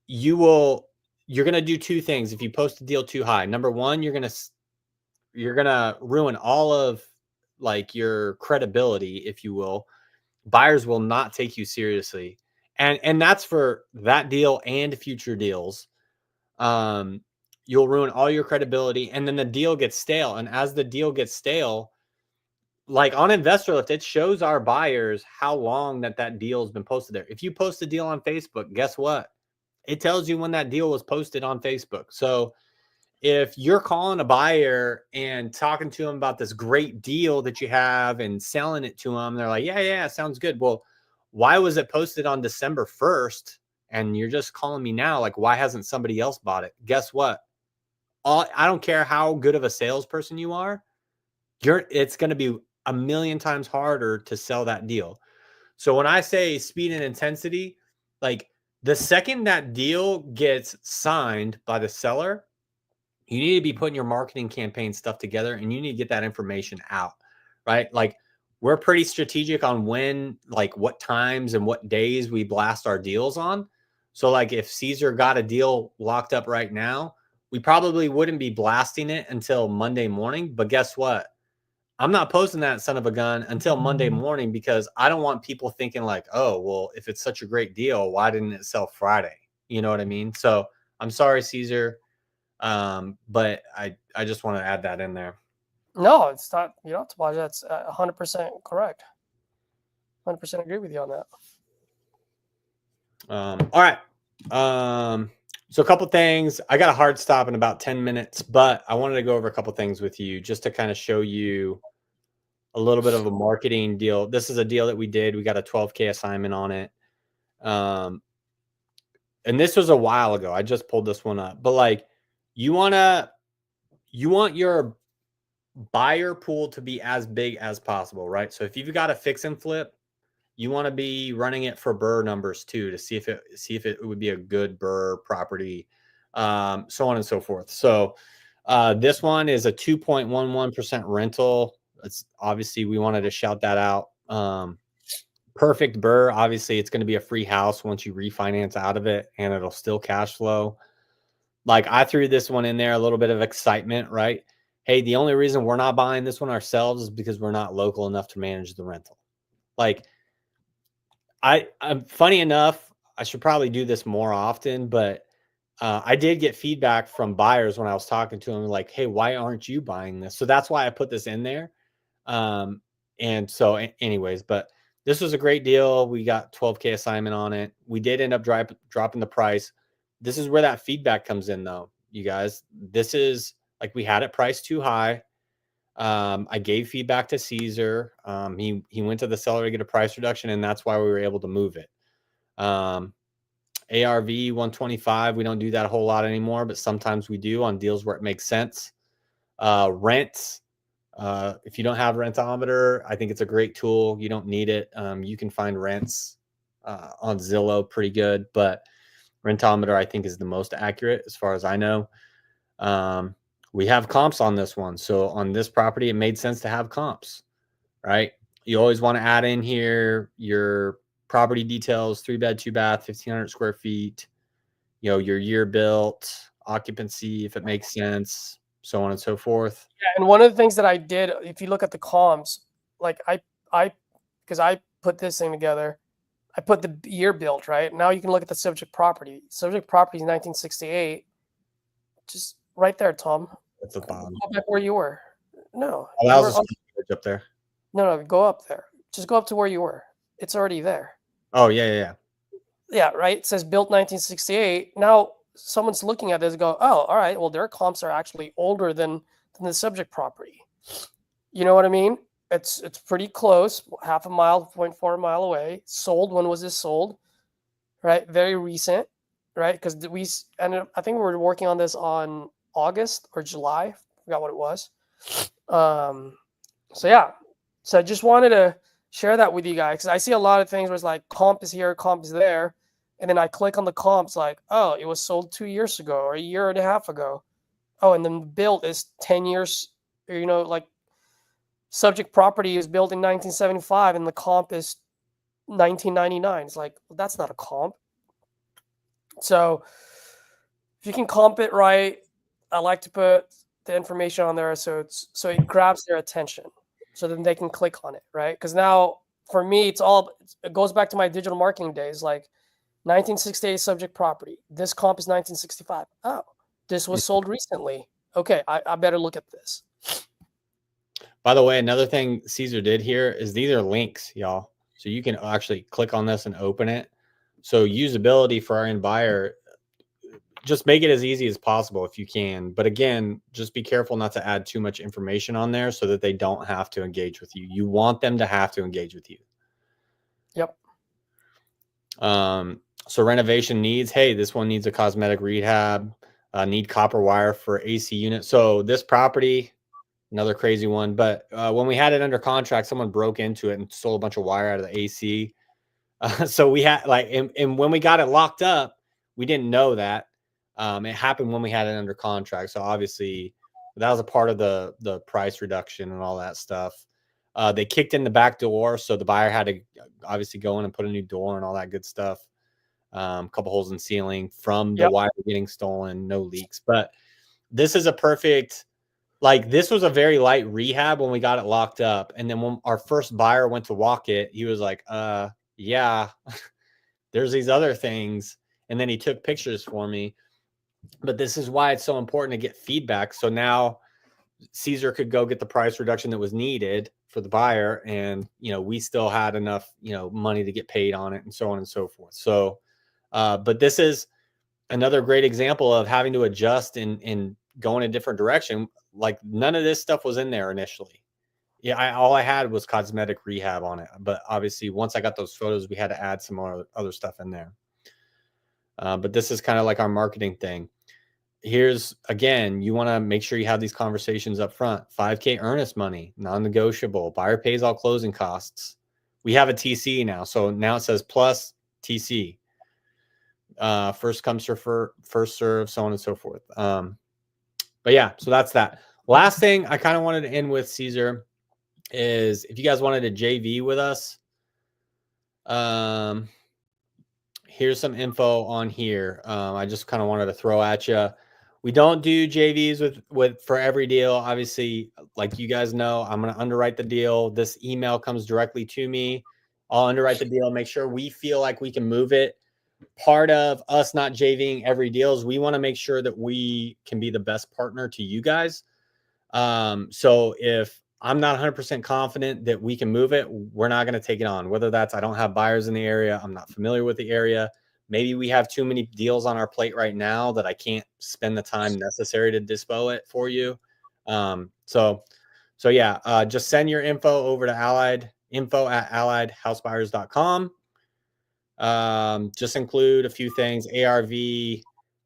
You're going to do two things. If you post a deal too high, number one, you're going to ruin all of like your credibility, if you will. Buyers will not take you seriously. And that's for that deal and future deals. You'll ruin all your credibility, and then the deal gets stale. And as the deal gets stale, like on Investor Lift, it shows our buyers how long that deal has been posted there. If you post a deal on Facebook, guess what? It tells you when that deal was posted on Facebook. So if you're calling a buyer and talking to them about this great deal that you have and selling it to them, they're like, yeah, sounds good. Well, why was it posted on December 1st? And you're just calling me now. Like, why hasn't somebody else bought it? Guess what? I don't care how good of a salesperson you are. It's going to be a million times harder to sell that deal. So when I say speed and intensity, like the second that deal gets signed by the seller, you need to be putting your marketing campaign stuff together, and you need to get that information out, right? Like we're pretty strategic on when, like what times and what days we blast our deals on. So like if Caesar got a deal locked up right now, we probably wouldn't be blasting it until Monday morning. But guess what? I'm not posting that son of a gun until Monday morning because I don't want people thinking like, oh, well, if it's such a great deal, why didn't it sell Friday? You know what I mean? So I'm sorry, Caesar. But I just want to add that in there. No, it's not. You don't have to apologize. That's 100% correct. 100% agree with you on that. All right. So a couple things. I got a hard stop in about 10 minutes, but I wanted to go over a couple things with you just to kind of show you a little bit of a marketing deal. This is a deal that we did. We got a 12K assignment on it. And this was a while ago. I just pulled this one up. But like you want your buyer pool to be as big as possible, right? So if you've got a fix and flip, you want to be running it for BRRRR numbers too to see if it would be a good BRRRR property, so on and so forth. So this one is a 2.11% rental. It's obviously we wanted to shout that out. Perfect BRRRR. Obviously, it's going to be a free house once you refinance out of it, and it'll still cash flow. Like I threw this one in there, a little bit of excitement, right? Hey, the only reason we're not buying this one ourselves is because we're not local enough to manage the rental. Like I'm funny enough, I should probably do this more often, but I did get feedback from buyers when I was talking to them, like, hey, why aren't you buying this? So that's why I put this in there. And so anyways, but this was a great deal. We got 12K assignment on it. We did end up dropping the price. This is where that feedback comes in though, you guys. This is like we had it priced too high. I gave feedback to Caesar. He went to the seller to get a price reduction, and that's why we were able to move it. ARV 125, we don't do that a whole lot anymore, but sometimes we do on deals where it makes sense. Rents, if you don't have Rentometer, I think it's a great tool. You don't need it. You can find rents on Zillow pretty good, but Rentometer I think is the most accurate as far as I know. We have comps on this one. So on this property, it made sense to have comps, right? You always want to add in here your property details, 3-bed, 2-bath, 1,500 square feet, you know, your year built, occupancy, if it makes sense, so on and so forth. Yeah, and one of the things that I did, if you look at the comps, like because I put this thing together, I put the year built, right? Now you can look at the subject property. Subject property is 1968. Just right there, Tom. That's the bottom. Go back where you were. No. Oh, that was up there. No, go up there. Just go up to where you were. It's already there. Oh, yeah. Yeah, right? It says built 1968. Now someone's looking at this and go, oh, all right, well, their comps are actually older than the subject property. You know what I mean? It's pretty close, half a mile, 0.4 mile away. Sold. When was this sold? Right? Very recent, right? Because I think we were working on this on August or July. Forgot what it was. So yeah. So I just wanted to share that with you guys because I see a lot of things where it's like comp is here, comp is there. And then I click on the comps like, oh, it was sold 2 years ago or a year and a half ago. Oh, and then the build is 10 years, you know, like subject property is built in 1975 and the comp is 1999. It's like, well, that's not a comp. So if you can comp it right, I like to put the information on there so it grabs their attention. So then they can click on it, right? Because now for me, it goes back to my digital marketing days, like 1968 subject property. This comp is 1965. Oh, this was sold recently. Okay, I better look at this. By the way, another thing Caesar did here is these are links, y'all. So you can actually click on this and open it. So usability for our end buyer, just make it as easy as possible if you can. But again, just be careful not to add too much information on there so that they don't have to engage with you. You want them to have to engage with you. Yep. So renovation needs, hey, this one needs a cosmetic rehab, need copper wire for AC unit. So this property, another crazy one. But when we had it under contract, someone broke into it and stole a bunch of wire out of the AC. So we had and when we got it locked up, we didn't know that. It happened when we had it under contract. So obviously that was a part of the price reduction and all that stuff. They kicked in the back door, so the buyer had to obviously go in and put a new door and all that good stuff. Couple holes in ceiling from the wire getting stolen, no leaks. But this is a perfect, like, this was a very light rehab when we got it locked up. And then when our first buyer went to walk it, he was like, yeah, there's these other things. And then he took pictures for me. But this is why it's so important to get feedback. So now Caesar could go get the price reduction that was needed for the buyer. And, we still had enough, money to get paid on it and so on and so forth. So, but this is another great example of having to adjust and go in a different direction. Like, none of this stuff was in there initially. Yeah, all I had was cosmetic rehab on it. But obviously, once I got those photos, we had to add some more other stuff in there. But this is kind of like our marketing thing. Here's, again, you want to make sure you have these conversations up front. 5K earnest money, non-negotiable. Buyer pays all closing costs. We have a TC now. So now it says plus TC. First comes for first serve, so on and so forth. But yeah, so that's that. Last thing I kind of wanted to end with, Caesar, is if you guys wanted to JV with us, here's some info on here. I just kind of wanted to throw at you. We don't do JVs with for every deal. Obviously, like you guys know, I'm going to underwrite the deal. This email comes directly to me. I'll underwrite the deal, make sure we feel like we can move it. Part of us not JVing every deal is we want to make sure that we can be the best partner to you guys. So if I'm not 100% confident that we can move it, we're not going to take it on. Whether that's I don't have buyers in the area, I'm not familiar with the area. Maybe we have too many deals on our plate right now that I can't spend the time necessary to dispo it for you. So yeah, just send your info over to info@alliedhousebuyers.com. Just include a few things: ARV,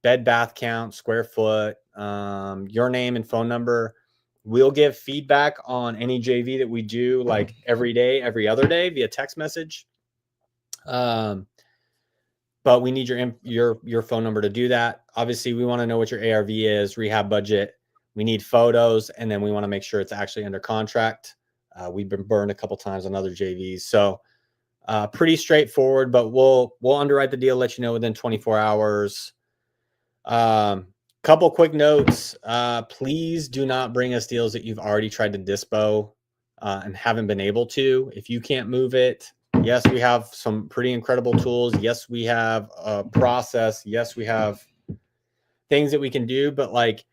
bed bath count, square foot, your name and phone number. We'll give feedback on any JV that we do, like every day, every other day via text message. But we need your phone number to do that. Obviously, we want to know what your ARV is, rehab budget. We need photos, and then we want to make sure it's actually under contract. We've been burned a couple times on other JVs, so pretty straightforward. But we'll underwrite the deal, let you know within 24 hours. Couple quick notes. Please do not bring us deals that you've already tried to dispo and haven't been able to. If you can't move it, yes, we have some pretty incredible tools. Yes, we have a process. Yes, we have things that we can do. But like,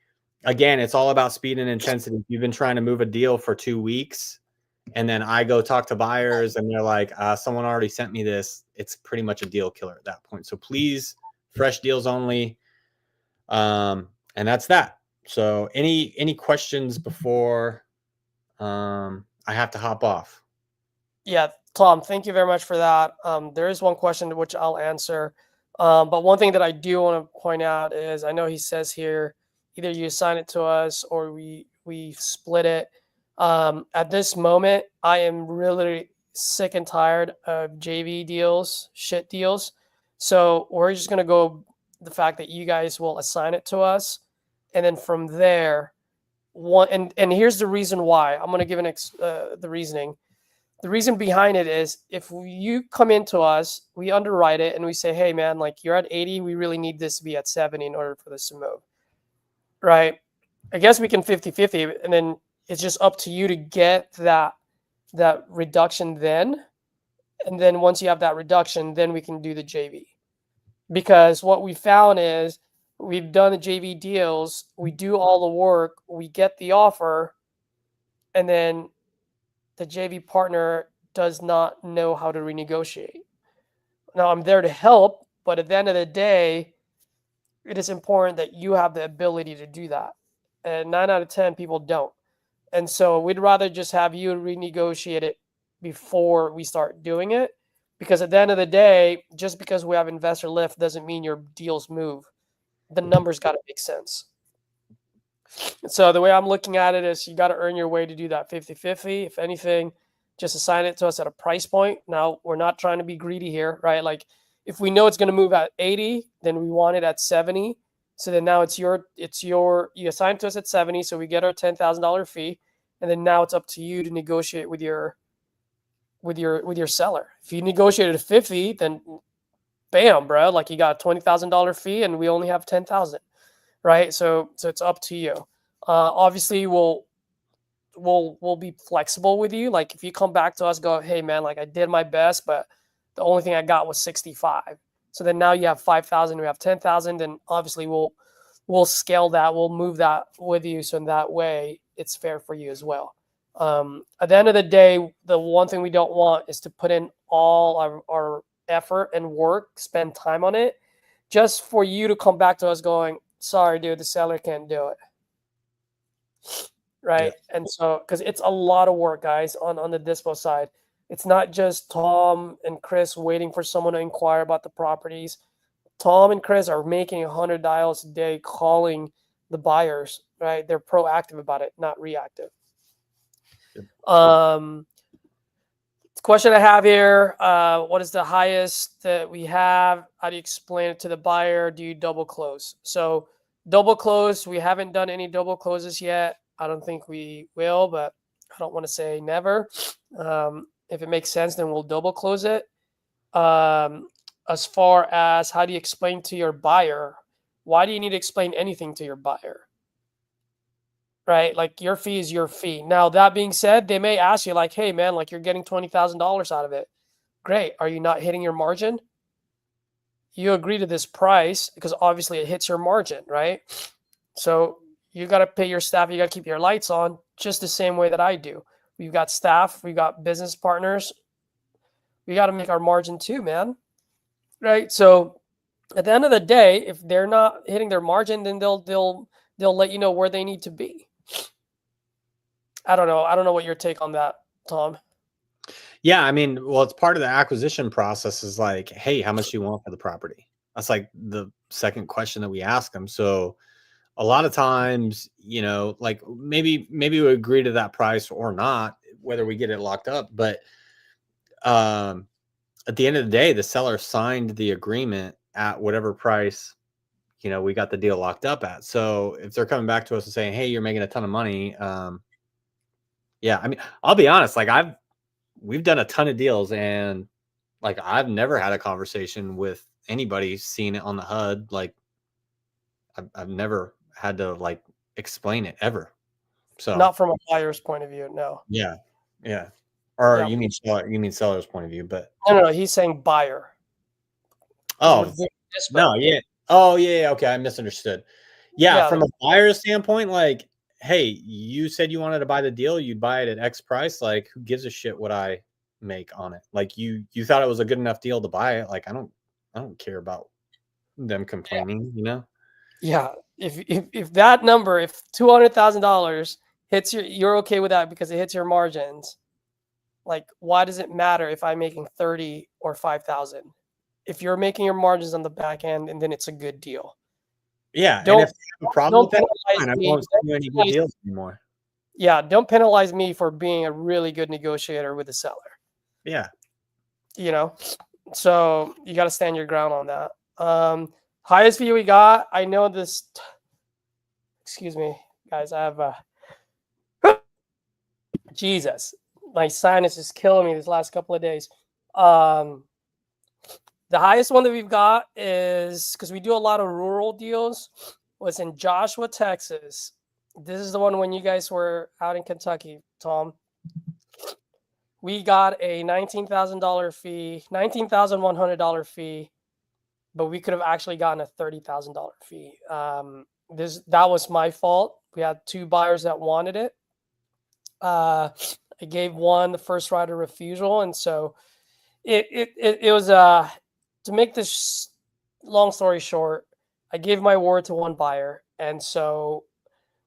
again, it's all about speed and intensity. If you've been trying to move a deal for 2 weeks and then I go talk to buyers and they're like, someone already sent me this, it's pretty much a deal killer at that point. So please, fresh deals only. And that's that. So any questions before I have to hop off? Yeah, Tom, thank you very much for that. There is one question which I'll answer. But one thing that I do want to point out is I know he says here, either you assign it to us or we split it. At this moment, I am really sick and tired of JV deals, shit deals. So we're just going to go the fact that you guys will assign it to us. And then from there, and here's the reason why. I'm going to give the reasoning. The reason behind it is if you come into us, we underwrite it and we say, hey man, like you're at 80, we really need this to be at 70 in order for this to move. Right? I guess we can 50-50, and then it's just up to you to get that reduction then. And then once you have that reduction, then we can do the JV. Because what we found is we've done the JV deals, we do all the work, we get the offer, and then the JV partner does not know how to renegotiate. Now, I'm there to help, but at the end of the day, it is important that you have the ability to do that. And 9 out of 10 people don't. And so we'd rather just have you renegotiate it before we start doing it. Because at the end of the day, just because we have investor lift doesn't mean your deals move. The numbers got to make sense. So the way I'm looking at it is you got to earn your way to do that 50-50. If anything, just assign it to us at a price point. Now, we're not trying to be greedy here, right? Like if we know it's going to move at 80, then we want it at 70. So then now you assign it to us at 70. So we get our $10,000 fee. and then now it's up to you to negotiate with your seller. If you negotiated a 50, then bam, bro, like you got a $20,000 fee and we only have 10,000, right? So it's up to you. Obviously we'll be flexible with you. Like if you come back to us, go, hey man, like I did my best, but the only thing I got was 65. So then now you have 5,000, we have 10,000, and obviously we'll scale that, we'll move that with you, so in that way it's fair for you as well. At the end of the day, the one thing we don't want is to put in all our effort and work, spend time on it, just for you to come back to us going, sorry, dude, the seller can't do it. Right. Yeah. And so, because it's a lot of work, guys, on the Dispo side. It's not just Tom and Chris waiting for someone to inquire about the properties. Tom and Chris are making 100 dials a day calling the buyers, right? They're proactive about it, not reactive. The question I have here, what is the highest that we have? How do you explain it to the buyer? Do you double close? So double close, we haven't done any double closes yet. I don't think we will, but I don't want to say never. If it makes sense, then we'll double close it. As far as how do you explain to your buyer, why do you need to explain anything to your buyer? Right? Like your fee is your fee. Now, that being said, they may ask you like, hey man, like you're getting $20,000 out of it. Great. Are you not hitting your margin? You agree to this price because obviously it hits your margin, right? So you got to pay your staff. You got to keep your lights on just the same way that I do. We've got staff. We've got business partners. We got to make our margin too, man. Right? So at the end of the day, if they're not hitting their margin, then they'll let you know where they need to be. I don't know. I don't know what your take on that, Tom. Yeah, I mean, well, it's part of the acquisition process is like, hey, how much do you want for the property? That's like the second question that we ask them. So a lot of times, you know, like maybe we agree to that price or not, whether we get it locked up. But at the end of the day, the seller signed the agreement at whatever price, you know, we got the deal locked up at. So if they're coming back to us and saying, hey, you're making a ton of money. Yeah, I mean, I'll be honest, like we've done a ton of deals, and like I've never had a conversation with anybody seeing it on the HUD. Like I've never had to like explain it ever. So Not from a buyer's point of view, no. yeah, yeah. Or Yeah. you mean seller's point of view, but No, he's saying buyer. oh no, yeah. Oh yeah, okay, I misunderstood. Yeah, Yeah, from a buyer's standpoint, like, hey, you said you wanted to buy the deal, you'd buy it at X price. Like, who gives a shit what I make on it? Like, you thought it was a good enough deal to buy it. Like, I don't care about them complaining, you know? yeah. If that number, if $200,000 hits you're okay with that because it hits your margins. Like, why does it matter if I'm making 30 or 5,000? If you're making your margins on the back end, and then it's a good deal. Yeah, Don't and if you have a problem with that, penalize fine, I me. won't send you any good deals anymore. Yeah, don't penalize me for being a really good negotiator with the seller. Yeah. You know, so you got to stand your ground on that. Highest view we got. I know this. Excuse me, guys. I have Jesus. My sinus is killing me these last couple of days. The highest one that we've got is because we do a lot of rural deals. Was in Joshua, Texas. This is the one when you guys were out in Kentucky, Tom. We got a $19,000 fee, $19,100 fee, but we could have actually gotten a $30,000 fee. That was my fault. We had two buyers that wanted it. I gave one the first right of refusal, and so it was to make this long story short, I gave my word to one buyer, and so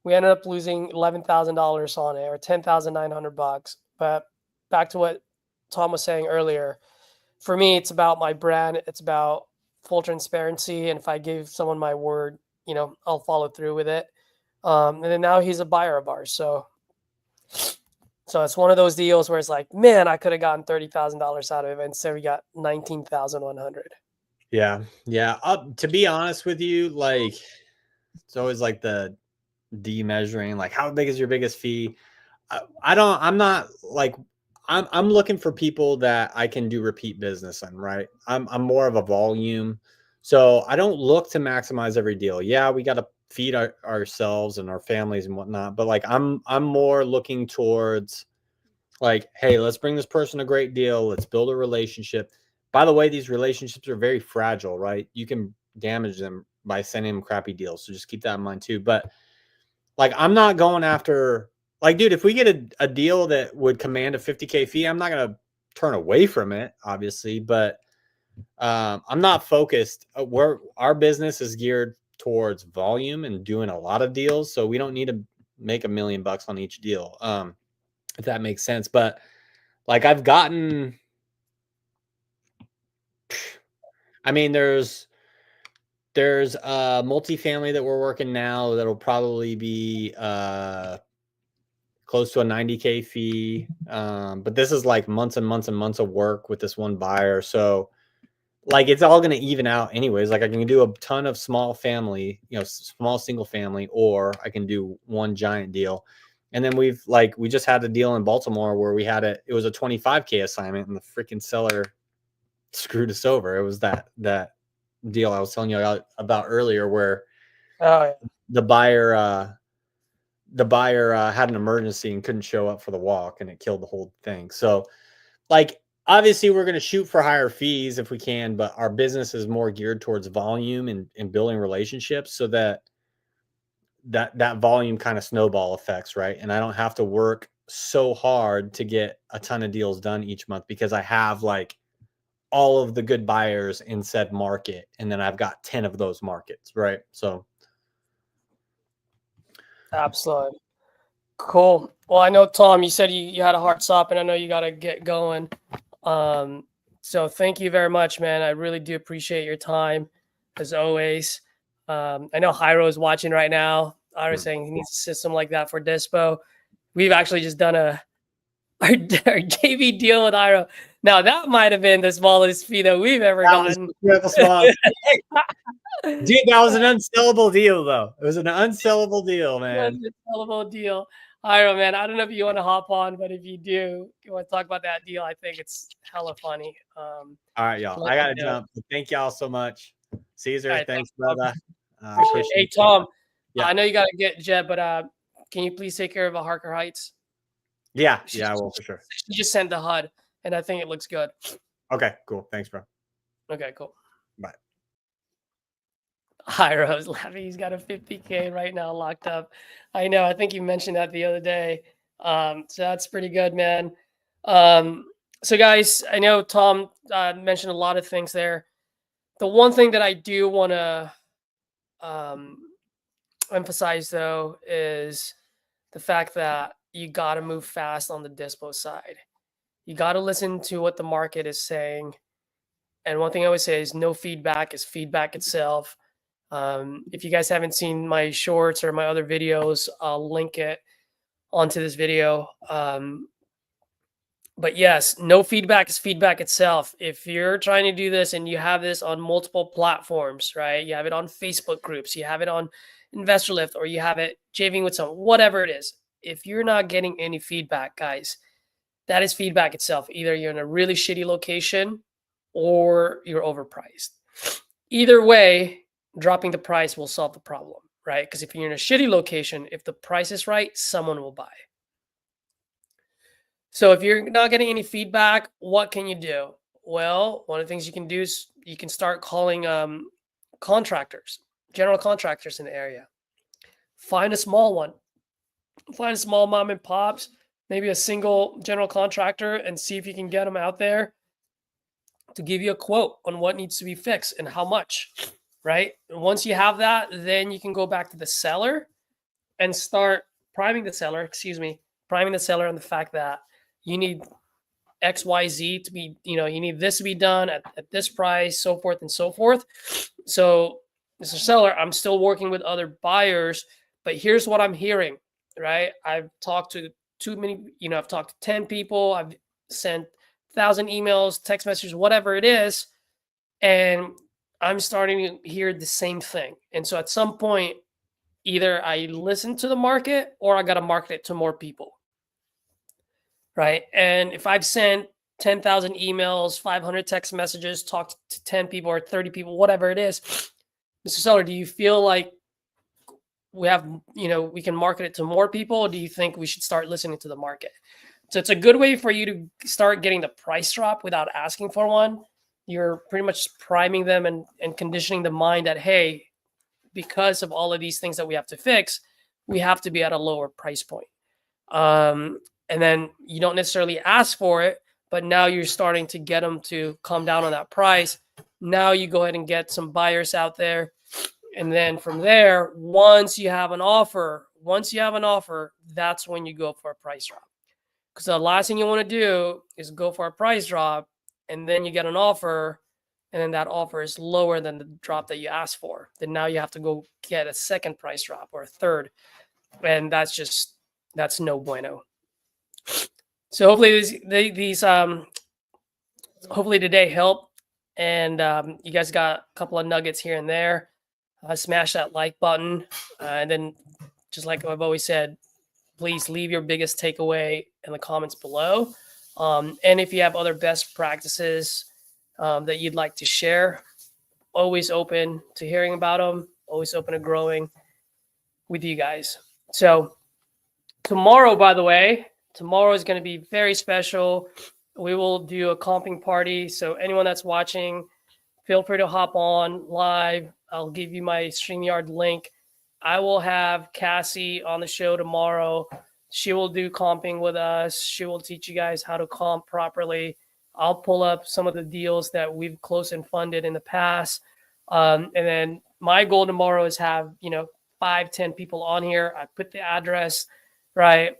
we ended up losing $11,000 on it, or $10,900. But back to what Tom was saying earlier, for me, it's about my brand. It's about full transparency, and if I give someone my word, you know, I'll follow through with it. And then now he's a buyer of ours, so it's one of those deals where it's like, man, I could have gotten $30,000 out of it, and so we got 19,100. Yeah. Yeah. To be honest with you, like, it's always like the demeasuring, like, how big is your biggest fee? I'm not like, I'm looking for people that I can do repeat business on, right? I'm more of a volume. So I don't look to maximize every deal. Yeah, we got to feed ourselves and our families and whatnot, but like I'm more looking towards like, hey, let's bring this person a great deal. Let's build a relationship. By the way, these relationships are very fragile, right? You can damage them by sending them crappy deals. So just keep that in mind too. But like, I'm not going after, like, dude, if we get a deal that would command a 50K fee, I'm not going to turn away from it, obviously. But I'm not focused. Our business is geared towards volume and doing a lot of deals. So we don't need to make $1 million on each deal, if that makes sense. But like, I've gotten, I mean, there's a multifamily that we're working now that'll probably be close to a 90K fee. But this is like months and months and months of work with this one buyer. So like, it's all going to even out anyways. Like, I can do a ton of small family, small single family, or I can do one giant deal. And then we just had a deal in Baltimore where it was a 25K assignment, and the freaking seller screwed us over. It was that deal I was telling you about earlier, where the buyer had an emergency and couldn't show up for the walk, and it killed the whole thing. So like, obviously we're going to shoot for higher fees if we can, but our business is more geared towards volume and building relationships, so that volume kind of snowball effects, right? And I don't have to work so hard to get a ton of deals done each month, because I have like all of the good buyers in said market, and then I've got 10 of those markets, right? So Absolutely. Cool. Well, I know, Tom, you said you had a hard stop, and I know you got to get going. So thank you very much, man. I really do appreciate your time, as always. I know Jairo is watching right now. Jairo saying he needs a system like that for Dispo. We've actually just done our JV deal with Jairo. Now, that might have been the smallest fee that we've ever gotten. Dude, that was an unsellable deal, though. It was an unsellable deal, man. Unsellable deal. Jairo, man, I don't know if you want to hop on, but if you do, you want to talk about that deal, I think it's hella funny. All right, y'all. I got to jump. Thank y'all so much. Caesar, right, thanks, brother. Hey, Tom, yeah. I know you got to get Jeb, but can you please take care of Harker Heights? Yeah, I will for sure. She just sent the HUD, and I think it looks good. Okay, cool. Thanks, bro. Okay, cool. Bye. Jairo's laughing. He's got a 50K right now locked up. I know. I think you mentioned that the other day. So that's pretty good, man. So guys, I know Tom mentioned a lot of things there. The one thing that I do want to emphasize, though, is the fact that you got to move fast on the Dispo side. You got to listen to what the market is saying. And one thing I always say is no feedback is feedback itself. If you guys haven't seen my shorts or my other videos, I'll link it onto this video. But yes, no feedback is feedback itself. If you're trying to do this and you have this on multiple platforms, right? You have it on Facebook groups, you have it on Investor Lift, or you have it JVing with someone, whatever it is. If you're not getting any feedback, guys, that is feedback itself. Either you're in a really shitty location or you're overpriced. Either way, dropping the price will solve the problem, right? Because if you're in a shitty location, if the price is right, someone will buy. So if you're not getting any feedback, what can you do? Well, one of the things you can do is you can start calling contractors, general contractors in the area. Find a small one. Find a small mom and pops, maybe a single general contractor, and see if you can get them out there to give you a quote on what needs to be fixed and how much, right? And once you have that, then you can go back to the seller and start priming the seller on the fact that you need XYZ to be, you need this to be done at this price, so forth and so forth. So, Mr. Seller, I'm still working with other buyers, but here's what I'm hearing, right? I've talked to I've talked to 10 people. I've sent 1,000 emails, text messages, whatever it is. And I'm starting to hear the same thing. And so at some point, either I listen to the market or I got to market it to more people. right? And if I've sent 10,000 emails, 500 text messages, talked to 10 people or 30 people, whatever it is, Mr. Seller, do you feel like we have, we can market it to more people? Or do you think we should start listening to the market? So it's a good way for you to start getting the price drop without asking for one. You're pretty much priming them and conditioning the mind that, hey, because of all of these things that we have to fix, we have to be at a lower price point. And then you don't necessarily ask for it, but now you're starting to get them to come down on that price. Now you go ahead and get some buyers out there. And then from there, once you have an offer, that's when you go for a price drop. Because the last thing you want to do is go for a price drop and then you get an offer and then that offer is lower than the drop that you asked for. Then now you have to go get a second price drop or a third. And that's no bueno. So hopefully hopefully today helped. And you guys got a couple of nuggets here and there. Smash that like button. And then just like I've always said, please leave your biggest takeaway in the comments below. And if you have other best practices that you'd like to share, always open to hearing about them, always open to growing with you guys. So tomorrow, by the way, tomorrow is going to be very special. We will do a comping party. So anyone that's watching, feel free to hop on live. I'll give you my StreamYard link. I will have Cassie on the show tomorrow. She will do comping with us. She will teach you guys how to comp properly. I'll pull up some of the deals that we've closed and funded in the past. And then my goal tomorrow is have, 5-10 people on here. I put the address, right?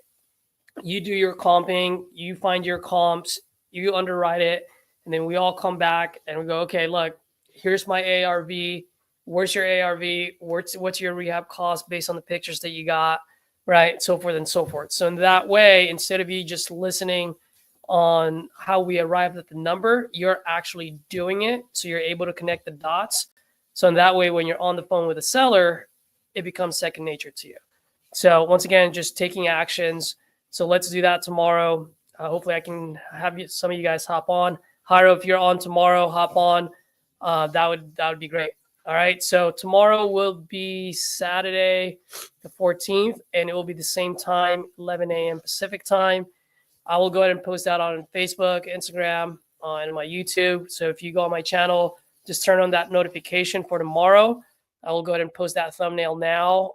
You do your comping, you find your comps, you underwrite it, and then we all come back and we go, okay, look, here's my ARV. Where's your ARV? What's your rehab cost based on the pictures that you got, right? So forth and so forth. So in that way, instead of you just listening on how we arrived at the number, you're actually doing it. So you're able to connect the dots. So in that way, when you're on the phone with a seller, it becomes second nature to you. So once again, just taking actions. So let's do that tomorrow. Hopefully I can have some of you guys hop on. Jairo, if you're on tomorrow, hop on. That would be great. All right. So tomorrow will be Saturday, the 14th, and it will be the same time, 11 a.m. Pacific time. I will go ahead and post that on Facebook, Instagram, and my YouTube. So if you go on my channel, just turn on that notification for tomorrow. I will go ahead and post that thumbnail now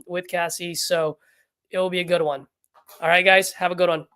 with Cassie. So it will be a good one. All right, guys, have a good one.